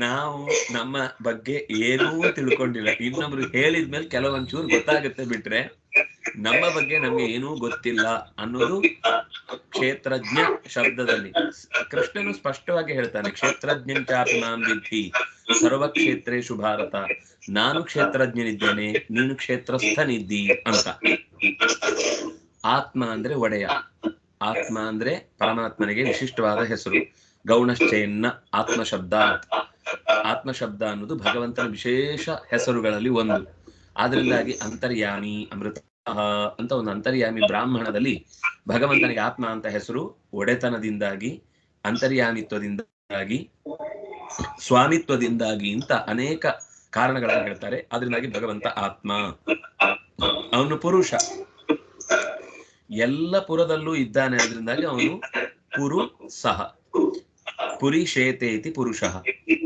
ನಾವು ನಮ್ಮ ಬಗ್ಗೆ ಏನೂ ತಿಳ್ಕೊಂಡಿಲ್ಲ, ಇನ್ನೊಬ್ರು ಹೇಳಿದ್ಮೇಲೆ ಕೆಲವೊಂಚೂರು ಗೊತ್ತಾಗುತ್ತೆ ಬಿಟ್ರೆ ನಮ್ಮ ಬಗ್ಗೆ ನಮ್ಗೆ ಏನೂ ಗೊತ್ತಿಲ್ಲ ಅನ್ನೋದು ಕ್ಷೇತ್ರಜ್ಞ ಶಬ್ದದಲ್ಲಿ. ಕೃಷ್ಣನು ಸ್ಪಷ್ಟವಾಗಿ ಹೇಳ್ತಾನೆ, ಕ್ಷೇತ್ರಜ್ಞಂಚಾಪಿ ಮಾಂ ವಿದ್ಧಿ ಸರ್ವ ಕ್ಷೇತ್ರೇಷು ಭಾರತ. ನಾನು ಕ್ಷೇತ್ರಜ್ಞನಿದ್ದೇನೆ, ನೀನು ಕ್ಷೇತ್ರಸ್ಥನಿದ್ದಿ ಅಂತ. ಆತ್ಮ ಅಂದ್ರೆ ಒಡೆಯ, ಆತ್ಮ ಅಂದ್ರೆ ಪರಮಾತ್ಮನಿಗೆ ವಿಶಿಷ್ಟವಾದ ಹೆಸರು. ಗೌಣಶ್ಚಯನ್ನ ಆತ್ಮಶಬ್ದ. ಆತ್ಮಶಬ್ದ ಅನ್ನೋದು ಭಗವಂತನ ವಿಶೇಷ ಹೆಸರುಗಳಲ್ಲಿ ಒಂದು. ಆದ್ರಿಂದಾಗಿ ಅಂತರ್ಯಾಮಿ, ಅಮೃತ ಅಂತ ಒಂದು ಅಂತರ್ಯಾಮಿ ಬ್ರಾಹ್ಮಣದಲ್ಲಿ ಭಗವಂತನಿಗೆ ಆತ್ಮ ಅಂತ ಹೆಸರು. ಒಡೆತನದಿಂದಾಗಿ, ಅಂತರ್ಯಾಮಿತ್ವದಿಂದಾಗಿ, ಸ್ವಾಮಿತ್ವದಿಂದಾಗಿ ಅಂತ ಅನೇಕ ಕಾರಣಗಳನ್ನು ಹೇಳ್ತಾರೆ. ಅದರಿಂದಾಗಿ ಭಗವಂತ ಆತ್ಮ. ಅವನು ಪುರುಷ, ಎಲ್ಲ ಪುರದಲ್ಲೂ ಇದ್ದಾನೆ. ಅದರಿಂದಾಗಿ ಅವನು ಪುರು ಸಹ. ಪುರಿ ಶೇತೇತಿ ಪುರುಷ.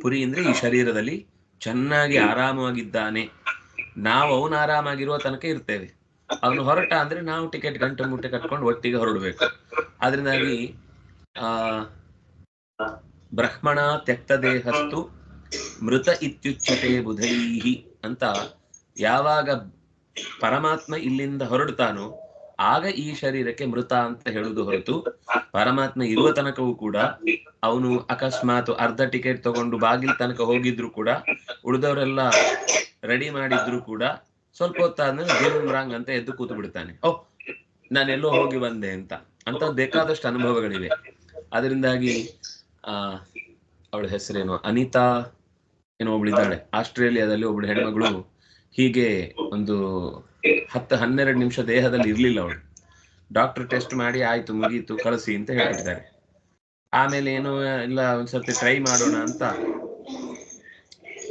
ಪುರಿ ಅಂದ್ರೆ ಈ ಶರೀರದಲ್ಲಿ ಚೆನ್ನಾಗಿ ಆರಾಮವಾಗಿದ್ದಾನೆ. ನಾವು ಅವನು ಆರಾಮಾಗಿರುವ ತನಕ ಇರ್ತೇವೆ. ಅವನು ಹೊರಟ ಅಂದ್ರೆ ನಾವು ಟಿಕೆಟ್ ಗಂಟೆ ಮುಟ್ಟೆ ಕಟ್ಕೊಂಡು ಒಟ್ಟಿಗೆ ಹೊರಡಬೇಕು. ಅದರಿಂದಾಗಿ ಬ್ರಹ್ಮಣ ತ್ಯಕ್ತ ದೇಹಸ್ತು ಮೃತ ಇತ್ಯುಚ್ಯತೆ ಬುಧೈಹಿ ಅಂತ ಯಾವಾಗ ಪರಮಾತ್ಮ ಇಲ್ಲಿಂದ ಹೊರಡ್ತಾನೋ ಆಗ ಈ ಶರೀರಕ್ಕೆ ಮೃತ ಅಂತ ಹೇಳುದು ಹೊರತು, ಪರಮಾತ್ಮ ಇರುವ ತನಕವೂ ಕೂಡ ಅವನು ಅಕಸ್ಮಾತ್ ಅರ್ಧ ಟಿಕೆಟ್ ತಗೊಂಡು ಬಾಗಿಲ್ ತನಕ ಹೋಗಿದ್ರು ಕೂಡ, ಉಳಿದವರೆಲ್ಲ ರೆಡಿ ಮಾಡಿದ್ರು ಕೂಡ ಸ್ವಲ್ಪ ಹೊತ್ತಾದ್ಮೇಲೆ ಜಿಮ್ರಾಂಗ್ ಅಂತ ಎದ್ದು ಕೂತು ಬಿಡ್ತಾನೆ. ನಾನೆಲ್ಲೋ ಹೋಗಿ ಬಂದೆ ಅಂತ ಬೇಕಾದಷ್ಟು ಅನುಭವಗಳಿವೆ. ಅದರಿಂದಾಗಿ ಅವಳ ಹೆಸರೇನು, ಅನಿತಾ ಏನೋ ಒಬ್ಳಿದ್ದಾಳೆ, ಆಸ್ಟ್ರೇಲಿಯಾದಲ್ಲಿ ಒಬ್ಳು ಹೆಣ್ಮಗಳು. ಹೀಗೆ ಒಂದು 10-12 ನಿಮಿಷ ದೇಹದಲ್ಲಿ ಇರ್ಲಿಲ್ಲ ಅವಳು. ಡಾಕ್ಟರ್ ಟೆಸ್ಟ್ ಮಾಡಿ ಆಯ್ತು ಮುಗೀತು ಕಳಿಸಿ ಅಂತ ಹೇಳ್ಬಿಟ್ಟಿದ್ದಾರೆ. ಆಮೇಲೆ ಏನು ಇಲ್ಲ ಒಂದ್ಸರ್ತಿ ಟ್ರೈ ಮಾಡೋಣ ಅಂತ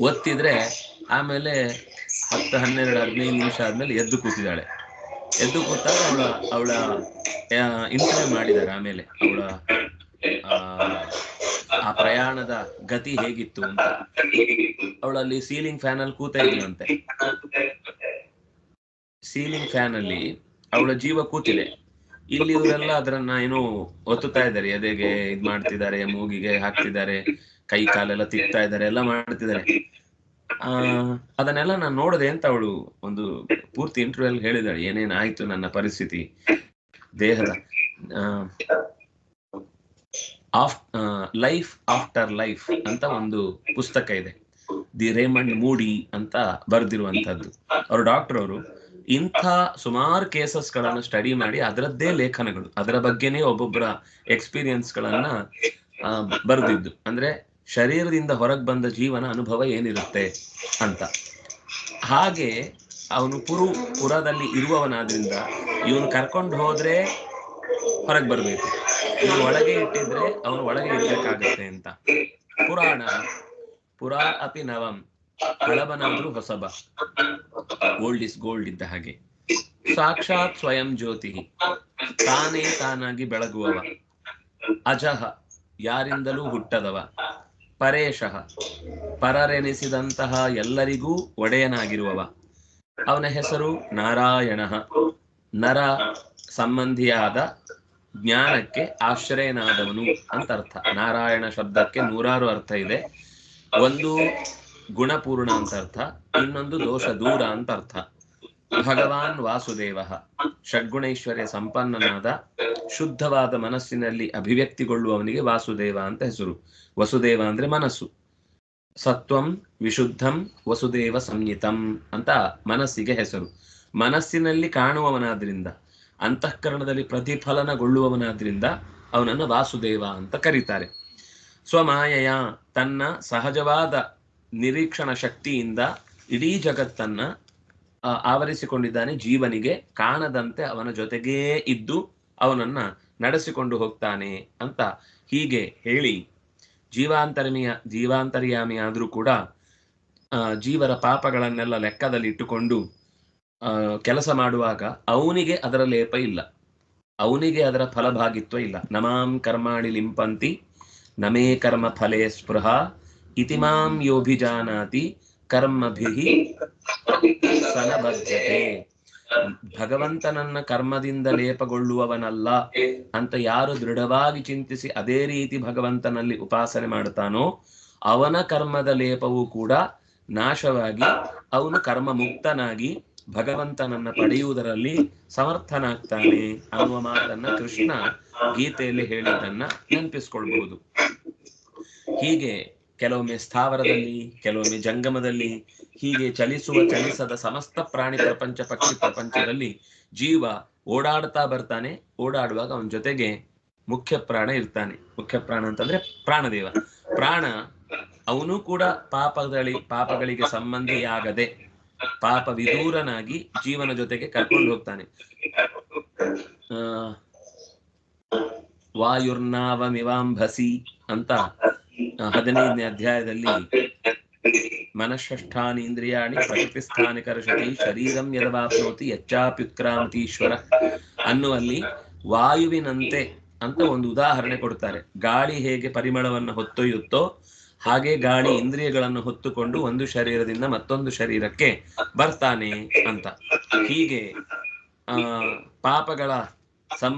ಒತ್ತಿದ್ರೆ ಆಮೇಲೆ 10-12-15 ನಿಮಿಷ ಆದ್ಮೇಲೆ ಎದ್ದು ಕೂತಿದ್ದಾಳೆ. ಎದ್ದು ಕೂತಾಗ ಅವಳ ಇಂಟರ್ವ್ಯೂ ಮಾಡಿದ್ದಾರೆ. ಆಮೇಲೆ ಆ ಪ್ರಯಾಣದ ಗತಿ ಹೇಗಿತ್ತು ಅಂತ. ಅವಳಲ್ಲಿ ಸೀಲಿಂಗ್ ಫ್ಯಾನ್ ಅಲ್ಲಿ ಕೂತಾ ಇದ್ಲಂತೆ. ಸೀಲಿಂಗ್ ಫ್ಯಾನ್ ಅಲ್ಲಿ ಅವಳ ಜೀವ ಕೂತಿದೆ. ಇಲ್ಲಿ ಇವರೆಲ್ಲ ಅದನ್ನ ಏನು ಒತ್ತುತ್ತಾ ಇದ್ದಾರೆ, ಎದೆಗೆ ಇದ್ ಮಾಡ್ತಿದ್ದಾರೆ, ಮೂಗಿಗೆ ಹಾಕ್ತಿದ್ದಾರೆ, ಕೈ ಕಾಲೆಲ್ಲ ತಿಕ್ತಾ ಇದ್ದಾರೆ, ಎಲ್ಲ ಮಾಡ್ತಿದ್ದಾರೆ. ಅದನ್ನೆಲ್ಲ ನಾನು ನೋಡಿದೆ ಅಂತ ಅವಳು ಒಂದು ಪೂರ್ತಿ ಇಂಟರ್ವ್ಯೂ ಅಲ್ಲಿ ಹೇಳಿದಾಳೆ. ಏನೇನಾಯ್ತು ನನ್ನ ಪರಿಸ್ಥಿತಿ, ದೇಹದ ಲೈಫ್ ಆಫ್ಟರ್ ಲೈಫ್ ಅಂತ ಒಂದು ಪುಸ್ತಕ ಇದೆ, ದಿ ರೇಮಂಡ್ ಮೂಡಿ ಅಂತ ಬರೆದಿರುವಂತದ್ದು. ಅವರು ಡಾಕ್ಟರ್. ಅವರು ಇಂಥ ಸುಮಾರು ಕೇಸಸ್ ಗಳನ್ನ ಸ್ಟಡಿ ಮಾಡಿ ಅದರದ್ದೇ ಲೇಖನಗಳು, ಅದರ ಬಗ್ಗೆನೇ ಒಬ್ಬೊಬ್ಬರ ಎಕ್ಸ್ಪೀರಿಯನ್ಸ್ ಗಳನ್ನ ಬರೆದಿದ್ದು. ಅಂದ್ರೆ ಶರೀರದಿಂದ ಹೊರಗೆ ಬಂದ ಜೀವನ ಅನುಭವ ಏನಿರುತ್ತೆ ಅಂತ. ಹಾಗೆ ಅವನು ಪುರದಲ್ಲಿ ಇರುವವನಾದ್ರಿಂದ ಇವನು ಕರ್ಕೊಂಡು ಹೋದ್ರೆ ಹೊರಗೆ ಬರ್ಬೇಕು, ಇವನು ಒಳಗೆ ಇಟ್ಟಿದ್ರೆ ಅವನು ಒಳಗೆ ಇರ್ಬೇಕಾಗತ್ತೆ ಅಂತ. ಪುರ ಅಪಿ ನವಂ, ಹಳಬನಾದ್ರೂ ಹೊಸಬ, ಓಲ್ಡ್ ಇಸ್ ಗೋಲ್ಡ್ ಇದ್ದ ಹಾಗೆ. ಸಾಕ್ಷಾತ್ ಸ್ವಯಂ ಜ್ಯೋತಿ, ತಾನೇ ತಾನಾಗಿ ಬೆಳಗುವವ. ಅಜಃ, ಯಾರಿಂದಲೂ ಹುಟ್ಟದವ. ಪರೇಶಃ, ಪರರೆನಿಸಿದಂತಹ ಎಲ್ಲರಿಗೂ ಒಡೆಯನಾಗಿರುವವ. ಅವನ ಹೆಸರು ನಾರಾಯಣ. ನರ ಸಂಬಂಧಿಯಾದ ಜ್ಞಾನಕ್ಕೆ ಆಶ್ರಯನಾದವನು ಅಂತ ಅರ್ಥ. ನಾರಾಯಣ ಶಬ್ದಕ್ಕೆ 100 ಅರ್ಥ ಇದೆ. ಒಂದು ಗುಣಪೂರ್ಣ ಅಂತ ಅರ್ಥ, ಇನ್ನೊಂದು ದೋಷ ದೂರ ಅಂತ ಅರ್ಥ. ಭಗವಾನ್ ವಾಸುದೇವ, ಷಡ್ಗುಣೈಶ್ವರ್ಯ ಸಂಪನ್ನನಾದ ಶುದ್ಧವಾದ ಮನಸ್ಸಿನಲ್ಲಿ ಅಭಿವ್ಯಕ್ತಿಗೊಳ್ಳುವವನಿಗೆ ವಾಸುದೇವ ಅಂತ ಹೆಸರು. ವಸುದೇವ ಅಂದ್ರೆ ಮನಸ್ಸು. ಸತ್ವಂ ವಿಶುದ್ಧಂ ವಸುದೇವ ಸಂಹಿತಂ ಅಂತ ಮನಸ್ಸಿಗೆ ಹೆಸರು. ಮನಸ್ಸಿನಲ್ಲಿ ಕಾಣುವವನಾದ್ರಿಂದ, ಅಂತಃಕರಣದಲ್ಲಿ ಪ್ರತಿಫಲನಗೊಳ್ಳುವವನಾದ್ರಿಂದ ಅವನನ್ನು ವಾಸುದೇವ ಅಂತ ಕರೀತಾರೆ. ಸ್ವಮಾಯೆಯ, ತನ್ನ ಸಹಜವಾದ ನಿರೀಕ್ಷಣ ಶಕ್ತಿಯಿಂದ ಇಡೀ ಜಗತ್ತನ್ನ ಆವರಿಸಿಕೊಂಡಿದ್ದಾನೆ. ಜೀವನಿಗೆ ಕಾಣದಂತೆ ಅವನ ಜೊತೆಗೇ ಇದ್ದು ಅವನನ್ನ ನಡೆಸಿಕೊಂಡು ಹೋಗ್ತಾನೆ ಅಂತ ಹೀಗೆ ಹೇಳಿ, ಜೀವಾಂತರ್ಯಾಮಿ ಆದ್ರೂ ಕೂಡ ಜೀವರ ಪಾಪಗಳನ್ನೆಲ್ಲ ಲೆಕ್ಕದಲ್ಲಿ ಇಟ್ಟುಕೊಂಡು ಕೆಲಸ ಮಾಡುವಾಗ ಅವನಿಗೆ ಅದರ ಲೇಪ ಇಲ್ಲ, ಅವನಿಗೆ ಅದರ ಫಲಭಾಗಿತ್ವ ಇಲ್ಲ. ನಮಾಂ ಕರ್ಮಾಣಿ ಲಿಂಪಂತಿ ನಮೇ ಕರ್ಮ ಫಲೇ ಸ್ಪೃಹ ಇತಿಮಾಂ ಯೋಭಿಜಾನಾತಿ ಕರ್ಮಭಿಹಿ ಸನಬದ್ಧತೆ. ಭಗವಂತನನ್ನ ಕರ್ಮದಿಂದ ಲೇಪಗೊಳ್ಳುವವನಲ್ಲ ಅಂತ ಯಾರು ದೃಢವಾಗಿ ಚಿಂತಿಸಿ ಅದೇ ರೀತಿ ಭಗವಂತನಲ್ಲಿ ಉಪಾಸನೆ ಮಾಡುತ್ತಾನೋ ಅವನ ಕರ್ಮದ ಲೇಪವೂ ಕೂಡ ನಾಶವಾಗಿ ಅವನು ಕರ್ಮ ಮುಕ್ತನಾಗಿ ಭಗವಂತನನ್ನ ಪಡೆಯುವುದರಲ್ಲಿ ಸಮರ್ಥನಾಗ್ತಾನೆ ಅನ್ನುವ ಮಾತನ್ನ ಕೃಷ್ಣ ಗೀತೆಯಲ್ಲಿ ಹೇಳಿದ್ದನ್ನ ನೆನಪಿಸ್ಕೊಳ್ಬಹುದು. ಹೀಗೆ ಕೆಲವೊಮ್ಮೆ ಸ್ಥಾವರದಲ್ಲಿ, ಕೆಲವೊಮ್ಮೆ ಜಂಗಮದಲ್ಲಿ, ಹೀಗೆ ಚಲಿಸದ ಸಮಸ್ತ ಪ್ರಾಣಿ ಪ್ರಪಂಚ, ಪಕ್ಷಿ ಪ್ರಪಂಚದಲ್ಲಿ ಜೀವ ಓಡಾಡ್ತಾ ಬರ್ತಾನೆ. ಓಡಾಡುವಾಗ ಅವನ ಜೊತೆಗೆ ಮುಖ್ಯ ಪ್ರಾಣ ಇರ್ತಾನೆ. ಮುಖ್ಯ ಪ್ರಾಣ ಅಂತಂದ್ರೆ ಪ್ರಾಣದೇವ. ಪ್ರಾಣ ಅವನು ಕೂಡ ಪಾಪಗಳಿಗೆ ಸಂಬಂಧಿಯಾಗದೆ ಪಾಪ ವಿದೂರನಾಗಿ ಜೀವನ ಜೊತೆಗೆ ಕರ್ಕೊಂಡು ಹೋಗ್ತಾನೆ. ವಾಯುರ್ನಾವಮಿವಾಂಭಸಿ ಅಂತ 15ನೇ ಅಧ್ಯಾಯದಲ್ಲಿ ಮನಃಷ್ಠಾನಿ ಇಂದ್ರಿಯಾಣಿ ಪ್ರಕೃತಿಸ್ಥಾನಿ ಕರ್ಷತಿ ಶರೀರಂ ಯದವಾಪ್ನೋತಿ ಯಚ್ಚಾಪ್ಯುತ್ಕ್ರಾಂತೀಶ್ವರ ಅನ್ನುವಲ್ಲಿ ವಾಯುವಿನಂತೆ ಅಂತ ಒಂದು ಉದಾಹರಣೆ ಕೊಡ್ತಾರೆ. ಗಾಳಿ ಹೇಗೆ ಪರಿಮಳವನ್ನು ಹೊತ್ತೊಯ್ಯುತ್ತೋ ಹಾಗೆ ಗಾಳಿ ಇಂದ್ರಿಯಗಳನ್ನು ಹೊತ್ತುಕೊಂಡು ಒಂದು ಶರೀರದಿಂದ ಮತ್ತೊಂದು ಶರೀರಕ್ಕೆ ಬರ್ತಾನೆ ಅಂತ. ಹೀಗೆ ಪಾಪಗಳ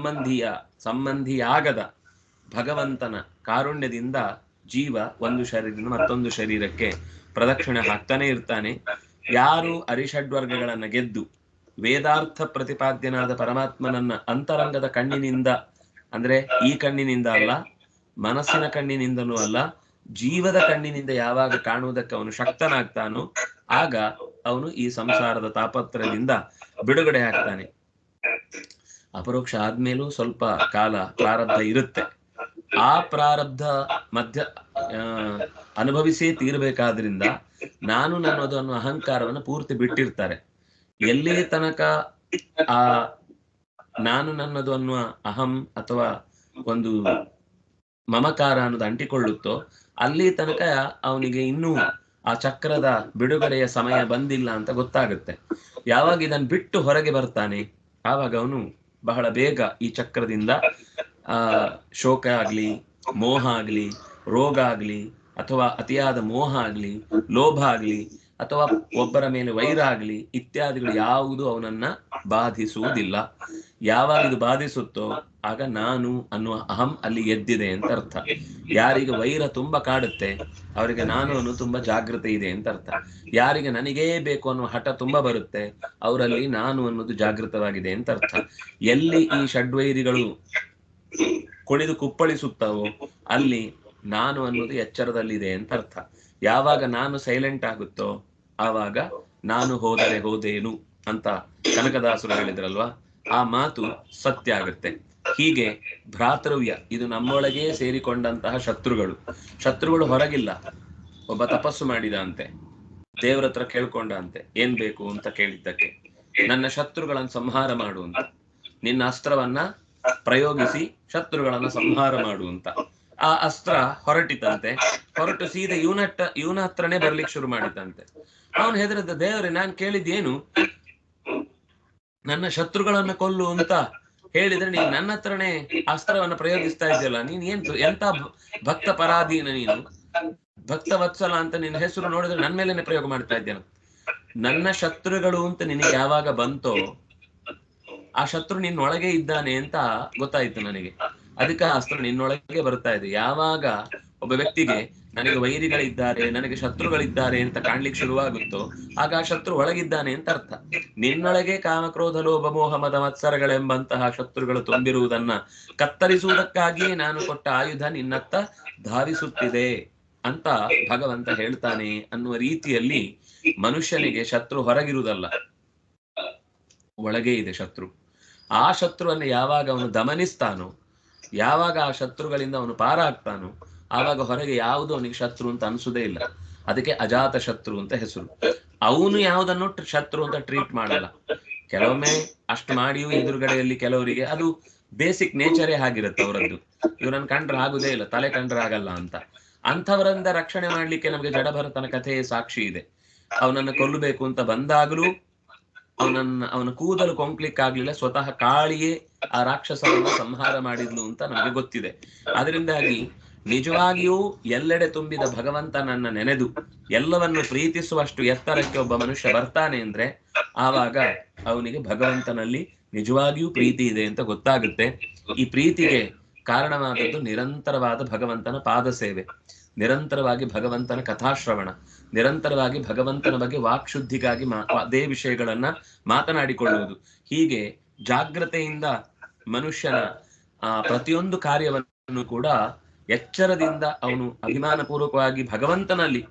ಸಂಬಂಧಿಯಾಗದ ಭಗವಂತನ ಕಾರುಣ್ಯದಿಂದ ಜೀವ ಒಂದು ಶರೀರದಿಂದ ಮತ್ತೊಂದು ಶರೀರಕ್ಕೆ ಪ್ರದಕ್ಷಿಣೆ ಹಾಕ್ತಾನೆ ಇರ್ತಾನೆ. ಯಾರು ಅರಿಷಡ್ವರ್ಗಗಳನ್ನ ಗೆದ್ದು ವೇದಾರ್ಥ ಪ್ರತಿಪಾದ್ಯನಾದ ಪರಮಾತ್ಮನನ್ನ ಅಂತರಂಗದ ಕಣ್ಣಿನಿಂದ, ಅಂದ್ರೆ ಈ ಕಣ್ಣಿನಿಂದ ಅಲ್ಲ, ಮನಸ್ಸಿನ ಕಣ್ಣಿನಿಂದಲೂ ಅಲ್ಲ, ಜೀವದ ಕಣ್ಣಿನಿಂದ ಯಾವಾಗ ಕಾಣುವುದಕ್ಕೆ ಅವನು ಶಕ್ತನಾಗ್ತಾನೋ ಆಗ ಅವನು ಈ ಸಂಸಾರದ ತಾಪತ್ರದಿಂದ ಬಿಡುಗಡೆ ಆಗ್ತಾನೆ. ಅಪರೋಕ್ಷ ಆದ್ಮೇಲೂ ಸ್ವಲ್ಪ ಕಾಲ ಪ್ರಾರಬ್ಧ ಇರುತ್ತೆ. ಆ ಪ್ರಾರಬ್ಧ ಅನುಭವಿಸೇ ತೀರಬೇಕಾದ್ರಿಂದ ನಾನು ನನ್ನದು ಅನ್ನೋ ಅಹಂಕಾರವನ್ನು ಪೂರ್ತಿ ಬಿಟ್ಟಿರ್ತಾರೆ. ಎಲ್ಲಿ ತನಕ ಆ ನಾನು ನನ್ನದು ಅನ್ನುವ ಅಹಂ ಅಥವಾ ಒಂದು ಮಮಕಾರ ಅನ್ನೋದು ಅಂಟಿಕೊಳ್ಳುತ್ತೋ ಅಲ್ಲಿ ತನಕ ಅವನಿಗೆ ಇನ್ನೂ ಆ ಚಕ್ರದ ಬಿಡುಗಡೆಯ ಸಮಯ ಬಂದಿಲ್ಲ ಅಂತ ಗೊತ್ತಾಗುತ್ತೆ. ಯಾವಾಗ ಇದನ್ನು ಬಿಟ್ಟು ಹೊರಗೆ ಬರ್ತಾನೆ ಆವಾಗ ಅವನು ಬಹಳ ಬೇಗ ಈ ಚಕ್ರದಿಂದ ಶೋಕ ಆಗ್ಲಿ, ಮೋಹ ಆಗ್ಲಿ, ರೋಗ ಆಗ್ಲಿ, ಅಥವಾ ಅತಿಯಾದ ಮೋಹ ಆಗ್ಲಿ, ಲೋಭ ಆಗ್ಲಿ, ಅಥವಾ ಒಬ್ಬರ ಮೇಲೆ ವೈರ ಆಗ್ಲಿ ಇತ್ಯಾದಿಗಳು ಯಾವುದು ಅವನನ್ನ ಬಾಧಿಸುವುದಿಲ್ಲ. ಯಾವಾಗ ಇದು ಬಾಧಿಸುತ್ತೋ ಆಗ ನಾನು ಅನ್ನುವ ಅಹಂ ಅಲ್ಲಿ ಎದ್ದಿದೆ ಅಂತ ಅರ್ಥ. ಯಾರಿಗೆ ವೈರ ತುಂಬಾ ಕಾಡುತ್ತೆ ಅವರಿಗೆ ನಾನು ಅನ್ನೋ ತುಂಬಾ ಜಾಗೃತಿ ಇದೆ ಅಂತ ಅರ್ಥ. ಯಾರಿಗೆ ನನಗೇ ಬೇಕು ಅನ್ನುವ ಹಠ ತುಂಬಾ ಬರುತ್ತೆ ಅವರಲ್ಲಿ ನಾನು ಅನ್ನೋದು ಜಾಗೃತವಾಗಿದೆ ಅಂತ ಅರ್ಥ. ಎಲ್ಲಿ ಈ ಷಡ್ವೈರಿಗಳು ಕುಣಿದು ಕುಪ್ಪಳಿಸುತ್ತವೋ ಅಲ್ಲಿ ನಾನು ಅನ್ನೋದು ಎಚ್ಚರದಲ್ಲಿದೆ ಅಂತ ಅರ್ಥ. ಯಾವಾಗ ನಾನು ಸೈಲೆಂಟ್ ಆಗುತ್ತೋ ಆವಾಗ ನಾನು ಹೋದರೆ ಹೋದೇನು ಅಂತ ಕನಕದಾಸರು ಹೇಳಿದ್ರಲ್ವಾ, ಆ ಮಾತು ಸತ್ಯ ಆಗುತ್ತೆ. ಹೀಗೆ ಭ್ರಾತೃವ್ಯ ಇದು ನಮ್ಮೊಳಗೆ ಸೇರಿಕೊಂಡಂತಹ ಶತ್ರುಗಳು ಹೊರಗಿಲ್ಲ. ಒಬ್ಬ ತಪಸ್ಸು ಮಾಡಿದ ಅಂತೆ, ದೇವ್ರ ಹತ್ರ ಕೇಳ್ಕೊಂಡ ಅಂತೆ, ಏನ್ ಬೇಕು ಅಂತ ಕೇಳಿದ್ದಕ್ಕೆ, ನನ್ನ ಶತ್ರುಗಳನ್ನು ಸಂಹಾರ ಮಾಡು ಅಂತ, ನಿನ್ನ ಅಸ್ತ್ರವನ್ನ ಪ್ರಯೋಗಿಸಿ ಶತ್ರುಗಳನ್ನ ಸಂಹಾರ ಮಾಡು ಅಂತ. ಆ ಅಸ್ತ್ರ ಹೊರಟಿತಂತೆ, ಹೊರಟು ಸೀದಾ ಇವನ ಹತ್ರನೇ ಬರ್ಲಿಕ್ಕೆ ಶುರು ಮಾಡಿತಂತೆ. ಅವನು ಹೆದರಿದ, ದೇವ್ರೆ ನಾನ್ ಕೇಳಿದ್ದೇನು ನನ್ನ ಶತ್ರುಗಳನ್ನ ಕೊಲ್ಲು ಅಂತ ಹೇಳಿದ್ರೆ ನೀನ್ ನನ್ನ ಹತ್ರನೇ ಅಸ್ತ್ರವನ್ನ ಪ್ರಯೋಗಿಸ್ತಾ ಇದೆಯಲ್ಲ, ನೀನ್ ಎಂತ ಭಕ್ತ ಪರಾಧೀನ, ನೀನು ಭಕ್ತ ವತ್ಸಲ ಅಂತ ನಿನ್ನ ಹೆಸರು ನೋಡಿದ್ರೆ ನನ್ ಮೇಲೇನೆ ಪ್ರಯೋಗ ಮಾಡ್ತಾ ಇದ್ದೇನೆ. ನನ್ನ ಶತ್ರುಗಳು ಅಂತ ನಿನಗೆ ಯಾವಾಗ ಬಂತೋ ಆ ಶತ್ರು ನಿನ್ನೊಳಗೆ ಇದ್ದಾನೆ ಅಂತ ಗೊತ್ತಾಯ್ತು ನನಗೆ. ಅದಕ್ಕೆ ಆ ಅಸ್ತ್ರ ನಿನ್ನೊಳಗೆ ಬರ್ತಾ ಇದೆ. ಯಾವಾಗ ಒಬ್ಬ ವ್ಯಕ್ತಿಗೆ ನನಗೆ ವೈರಿಗಳಿದ್ದಾರೆ, ನನಗೆ ಶತ್ರುಗಳಿದ್ದಾರೆ ಅಂತ ಕಾಣ್ಲಿಕ್ಕೆ ಶುರುವಾಗುತ್ತೋ ಆಗ ಆ ಶತ್ರು ಒಳಗಿದ್ದಾನೆ ಅಂತ ಅರ್ಥ. ನಿನ್ನೊಳಗೆ ಕಾಮಕ್ರೋಧ ಲೋಭ ಮೋಹ ಮದ ಮತ್ಸರಗಳೆಂಬಂತಹ ಶತ್ರುಗಳು ತುಂಬಿರುವುದನ್ನ ಕತ್ತರಿಸುವುದಕ್ಕಾಗಿಯೇ ನಾನು ಕೊಟ್ಟ ಆಯುಧ ನಿನ್ನತ್ತ ಧಾವಿಸುತ್ತಿದೆ ಅಂತ ಭಗವಂತ ಹೇಳ್ತಾನೆ ಅನ್ನುವ ರೀತಿಯಲ್ಲಿ ಮನುಷ್ಯನಿಗೆ ಶತ್ರು ಹೊರಗಿರುವುದಲ್ಲ, ಒಳಗೆ ಇದೆ ಶತ್ರು. ಆ ಶತ್ರುವನ್ನು ಯಾವಾಗ ಅವನು ದಮನಿಸ್ತಾನೋ, ಯಾವಾಗ ಆ ಶತ್ರುಗಳಿಂದ ಅವನು ಪಾರಾಗ್ತಾನೋ ಆವಾಗ ಹೊರಗೆ ಯಾವುದು ಅವನಿಗೆ ಶತ್ರು ಅಂತ ಅನ್ಸುದೇ ಇಲ್ಲ. ಅದಕ್ಕೆ ಅಜಾತ ಶತ್ರು ಅಂತ ಹೆಸರು. ಅವನು ಯಾವುದನ್ನು ಶತ್ರು ಅಂತ ಟ್ರೀಟ್ ಮಾಡಲ್ಲ. ಕೆಲವೊಮ್ಮೆ ಅಷ್ಟು ಮಾಡಿಯೂ ಎದುರುಗಡೆಯಲ್ಲಿ ಕೆಲವರಿಗೆ ಅದು ಬೇಸಿಕ್ ನೇಚರೇ ಆಗಿರುತ್ತೆ ಅವರದ್ದು, ಇವರನ್ನು ಕಂಡ್ರೆ ಆಗುದೇ ಇಲ್ಲ, ತಲೆ ಕಂಡ್ರೆ ಆಗಲ್ಲ ಅಂತ. ಅಂಥವರಿಂದ ರಕ್ಷಣೆ ಮಾಡ್ಲಿಕ್ಕೆ ನಮಗೆ ಜಡಭರತನ ಕಥೆಯೇ ಸಾಕ್ಷಿ ಇದೆ. ಅವನನ್ನು ಕೊಲ್ಲಬೇಕು ಅಂತ ಬಂದಾಗಲೂ ಅವನ ಕೂದಲು ಕೊಂಕ್ಲಿಕ್ಕೆ ಆಗ್ಲಿಲ್ಲ, ಸ್ವತಃ ಕಾಳಿಯೇ ಆ ರಾಕ್ಷಸರನ್ನ ಸಂಹಾರ ಮಾಡಿದ್ಲು ಅಂತ ನಮಗೆ ಗೊತ್ತಿದೆ. ಅದರಿಂದಾಗಿ ನಿಜವಾಗಿಯೂ ಎಲ್ಲೆಡೆ ತುಂಬಿದ ಭಗವಂತನನ್ನ ನೆನೆದು ಎಲ್ಲವನ್ನು ಪ್ರೀತಿಸುವಷ್ಟು ಎತ್ತರಕ್ಕೆ ಒಬ್ಬ ಮನುಷ್ಯ ಬರ್ತಾನೆ ಅಂದ್ರೆ ಆವಾಗ ಅವನಿಗೆ ಭಗವಂತನಲ್ಲಿ ನಿಜವಾಗಿಯೂ ಪ್ರೀತಿ ಇದೆ ಅಂತ ಗೊತ್ತಾಗುತ್ತೆ. ಈ ಪ್ರೀತಿಗೆ ಕಾರಣವಾದದ್ದು ನಿರಂತರವಾದ ಭಗವಂತನ ಪಾದ ಸೇವೆ, ನಿರಂತರವಾಗಿ ಭಗವಂತನ ಕಥಾಶ್ರವಣ, ನಿರಂತರವಾಗಿ ಭಗವಂತನ ಬಗ್ಗೆ ವಾಕ್ಶುದ್ಧಿಗಾಗಿ ಅದೇ ವಿಷಯಗಳನ್ನ ಮಾತನಾಡಿಕೊಳ್ಳುವುದು. ಹೀಗೆ ಜಾಗ್ರತೆಯಿಂದ ಮನುಷ್ಯನ ಪ್ರತಿಯೊಂದು ಕಾರ್ಯವನ್ನು ಕೂಡ ಎಚ್ಚರದಿಂದ ಅವನು ಅಭಿಮಾನ ಪೂರ್ವಕವಾಗಿ ಭಗವಂತನಲ್ಲಿ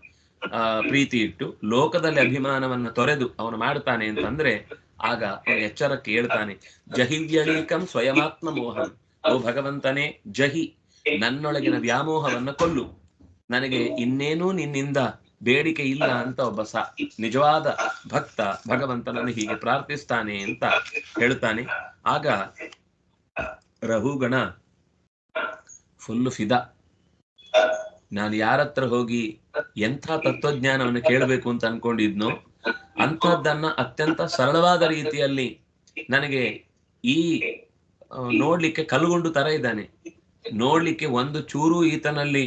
ಪ್ರೀತಿ ಇಟ್ಟು ಲೋಕದಲ್ಲಿ ಅಭಿಮಾನವನ್ನ ತೊರೆದು ಅವನು ಮಾಡ್ತಾನೆ ಅಂತಂದ್ರೆ ಆಗ ಅವನು ಎಚ್ಚರಕ್ಕೆ ಹೇಳ್ತಾನೆ. ಜಹಿವ್ಯಳೀಕಂ ಸ್ವಯಮಾತ್ಮ ಮೋಹಂ, ಓ ಭಗವಂತನೇ ಜಹಿ, ನನ್ನೊಳಗಿನ ವ್ಯಾಮೋಹವನ್ನ ಕೊಲ್ಲು, ನನಗೆ ಇನ್ನೇನೂ ನಿನ್ನಿಂದ ಬೇಡಿಕೆ ಇಲ್ಲ ಅಂತ ಒಬ್ಬ ನಿಜವಾದ ಭಕ್ತ ಭಗವಂತನನ್ನು ಹೀಗೆ ಪ್ರಾರ್ಥಿಸ್ತಾನೆ ಅಂತ ಹೇಳ್ತಾನೆ. ಆಗ ರಹುಗಣ ಫುಲ್ಲು ಫಿದಾ. ನಾನು ಯಾರತ್ರ ಹೋಗಿ ಎಂಥ ತತ್ವಜ್ಞಾನವನ್ನು ಕೇಳಬೇಕು ಅಂತ ಅನ್ಕೊಂಡಿದ್ನೋ ಅಂಥದ್ದನ್ನ ಅತ್ಯಂತ ಸರಳವಾದ ರೀತಿಯಲ್ಲಿ ನನಗೆ ಈ ನೋಡ್ಲಿಕ್ಕೆ ಕಲ್ಗೊಂಡು ತರ ಇದ್ದಾನೆ. ನೋಡ್ಲಿಕ್ಕೆ ಒಂದು ಚೂರು ಈತನಲ್ಲಿ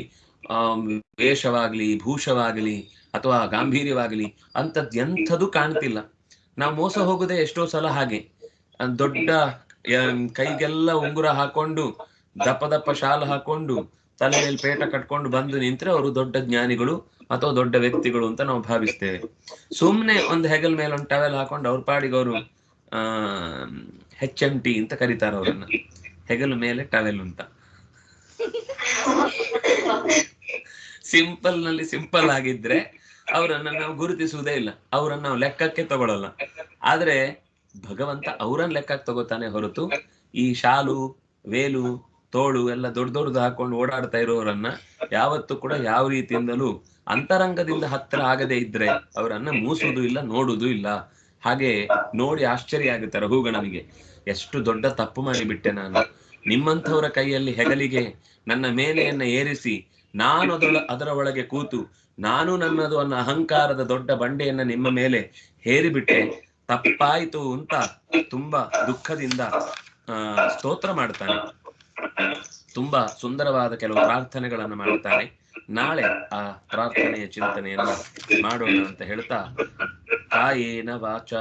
ವೇಷವಾಗ್ಲಿ, ಭೂಷವಾಗಲಿ ಅಥವಾ ಗಾಂಭೀರ್ಯವಾಗಲಿ ಅಂಥದ್ದು ಎಂಥದ್ದು ಕಾಣ್ತಿಲ್ಲ. ನಾವು ಮೋಸ ಹೋಗುದೇ ಎಷ್ಟೋ ಸಲ ಹಾಗೆ. ದೊಡ್ಡ ಕೈಗೆಲ್ಲ ಉಂಗುರ ಹಾಕೊಂಡು, ದಪ್ಪ ದಪ್ಪ ಶಾಲು ಹಾಕೊಂಡು, ತಲೆ ಮೇಲೆ ಪೇಟ ಕಟ್ಕೊಂಡು ಬಂದು ನಿಂತ್ರೆ ಅವರು ದೊಡ್ಡ ಜ್ಞಾನಿಗಳು ಅಥವಾ ದೊಡ್ಡ ವ್ಯಕ್ತಿಗಳು ಅಂತ ನಾವು ಭಾವಿಸ್ತೇವೆ. ಸುಮ್ನೆ ಒಂದು ಹೆಗಲ್ ಮೇಲೆ ಒಂದು ಟವೆಲ್ ಹಾಕೊಂಡು ಅವ್ರ ಪಾಡಿಗೆ ಅವರು HMT ಅಂತ ಕರೀತಾರೆ ಅವರನ್ನ, ಹೆಗಲ ಮೇಲೆ ಟವೆಲ್ ಅಂತ. ಸಿಂಪಲ್ ನಲ್ಲಿ ಸಿಂಪಲ್ ಆಗಿದ್ರೆ ಅವರನ್ನ ನಾವು ಗುರುತಿಸುವುದೇ ಇಲ್ಲ, ಅವರನ್ನ ನಾವು ಲೆಕ್ಕಕ್ಕೆ ತಗೊಳ್ಳಲ್ಲ. ಆದ್ರೆ ಭಗವಂತ ಅವರನ್ನ ಲೆಕ್ಕಕ್ಕೆ ತಗೋತಾನೆ ಹೊರತು ಈ ಶಾಲು, ವೇಲು, ತೋಳು ಎಲ್ಲ ದೊಡ್ಡ ದೊಡ್ಡದು ಹಾಕೊಂಡು ಓಡಾಡ್ತಾ ಇರೋರನ್ನ ಯಾವತ್ತೂ ಕೂಡ ಯಾವ ರೀತಿಯಿಂದಲೂ ಅಂತರಂಗದಿಂದ ಹತ್ತಿರ ಆಗದೆ ಇದ್ರೆ ಅವರನ್ನ ಮೂಸುವುದು ಇಲ್ಲ, ನೋಡುವುದು ಇಲ್ಲ. ಹಾಗೆ ನೋಡಿ ಆಶ್ಚರ್ಯ ಆಗುತ್ತೆ ರಹುಗಣನಿಗೆ, ಎಷ್ಟು ದೊಡ್ಡ ತಪ್ಪು ಮಾಡಿಬಿಟ್ಟೆ ನಾನು. ನಿಮ್ಮಂಥವರ ಕೈಯಲ್ಲಿ ಹೆಗಲಿಗೆ ನನ್ನ ಮೇಲೆಯನ್ನ ಏರಿಸಿ ನಾನು ಅದರ ಒಳಗೆ ಕೂತು ನಾನು ನನ್ನದು ಅನ್ನೋ ಅಹಂಕಾರದ ದೊಡ್ಡ ಬಂಡೆಯನ್ನ ನಿಮ್ಮ ಮೇಲೆ ಹೇರಿಬಿಟ್ಟೆ, ತಪ್ಪಾಯಿತು ಅಂತ ತುಂಬಾ ದುಃಖದಿಂದ ಸ್ತೋತ್ರ ಮಾಡ್ತಾನೆ. ತುಂಬಾ ಸುಂದರವಾದ ಕೆಲವು ಪ್ರಾರ್ಥನೆಗಳನ್ನು ಮಾಡ್ತಾನೆ. ನಾಳೆ ಆ ಪ್ರಾರ್ಥನೆಯ ಚಿಂತನೆಯನ್ನ ಮಾಡೋಣ ಅಂತ ಹೇಳ್ತಾ, ಕಾಯೇನ ವಾಚ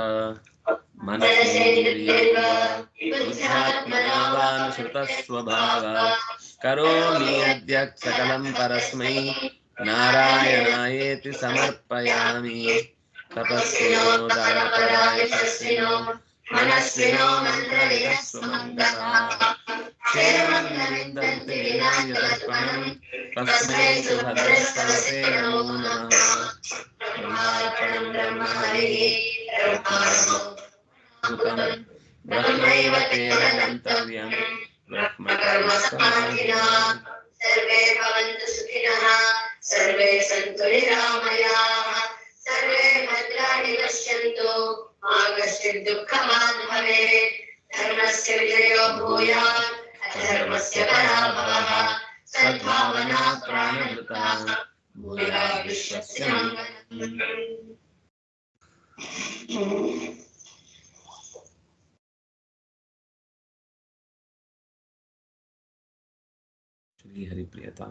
ಮನಸ್ಸೇಂದ್ರಿಯೈರ್ವಾನುಸೃತ ಸ್ವಭಾವ ಕರೋಮಿ ಅದ್ಯ ಸಕಲಂ ಪರಸ್ಮೈ ನಾರಾಯಣಾಯೇತಿ ಸಮರ್ಪಯಾಮಿ. ತಪಸ್ವಿನೋ ದಾನಪರಾಯಶಸ್ವಿನೋ ಮನಸ್ವಿನೋ ಮಂತ್ರವಿದಃ ಸುಮಂಗಲಾಃ ಕ್ಷೇಮಂವಿಂದಂತೆ ವಿನಾಯದರ್ಪಣಂ ತಸ್ಮೈ ಸುಭದ್ರಸ್ತವಸೇ ನಮೋ ನಮಃ. ಬ್ರಹ್ಮಾರ್ಪಣಂ ಬ್ರಹ್ಮ ಹರಿಃ ಬ್ರಹ್ಮೈವ ತೇನ ಗಂತವ್ಯಂ ಬ್ರಹ್ಮ ಕರ್ಮ ಸಮಾಧಿನಃ. ಸರ್ವೇ ಭವಂತು ಸುಖಿನಃ, ಸರ್ವೇ ಸಂತು ನಿರಾಮಯಾಃ, ಸರ್ವೇ ಭದ್ರಾಣಿ ಪಶ್ಯಂತು ಮಾ ಕಶ್ಚಿತ್ ದುಃಖಮಾನ್ ಭವೇತ್. ಧರ್ಮಸ್ಯ ವಿಜಯೋ ಭೂಯಾತ್ ಅಧರ್ಮಸ್ಯ ಪರಾಭವಃ. ಸದ್ಭಾವನಾ ಪ್ರಾಣಭೃತಾ ಭೂಯಾತ್ ವಿಶ್ವಸ್ಯ ಮಂಗಲಂ. ಶ್ರೀ ಹರಿಪ್ರಿಯತಾ.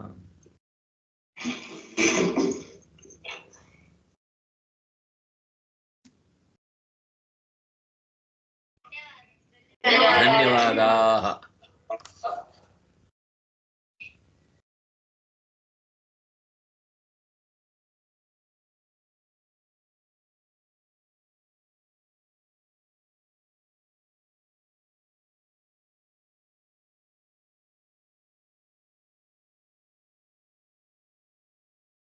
ಧನ್ಯವಾದಾः.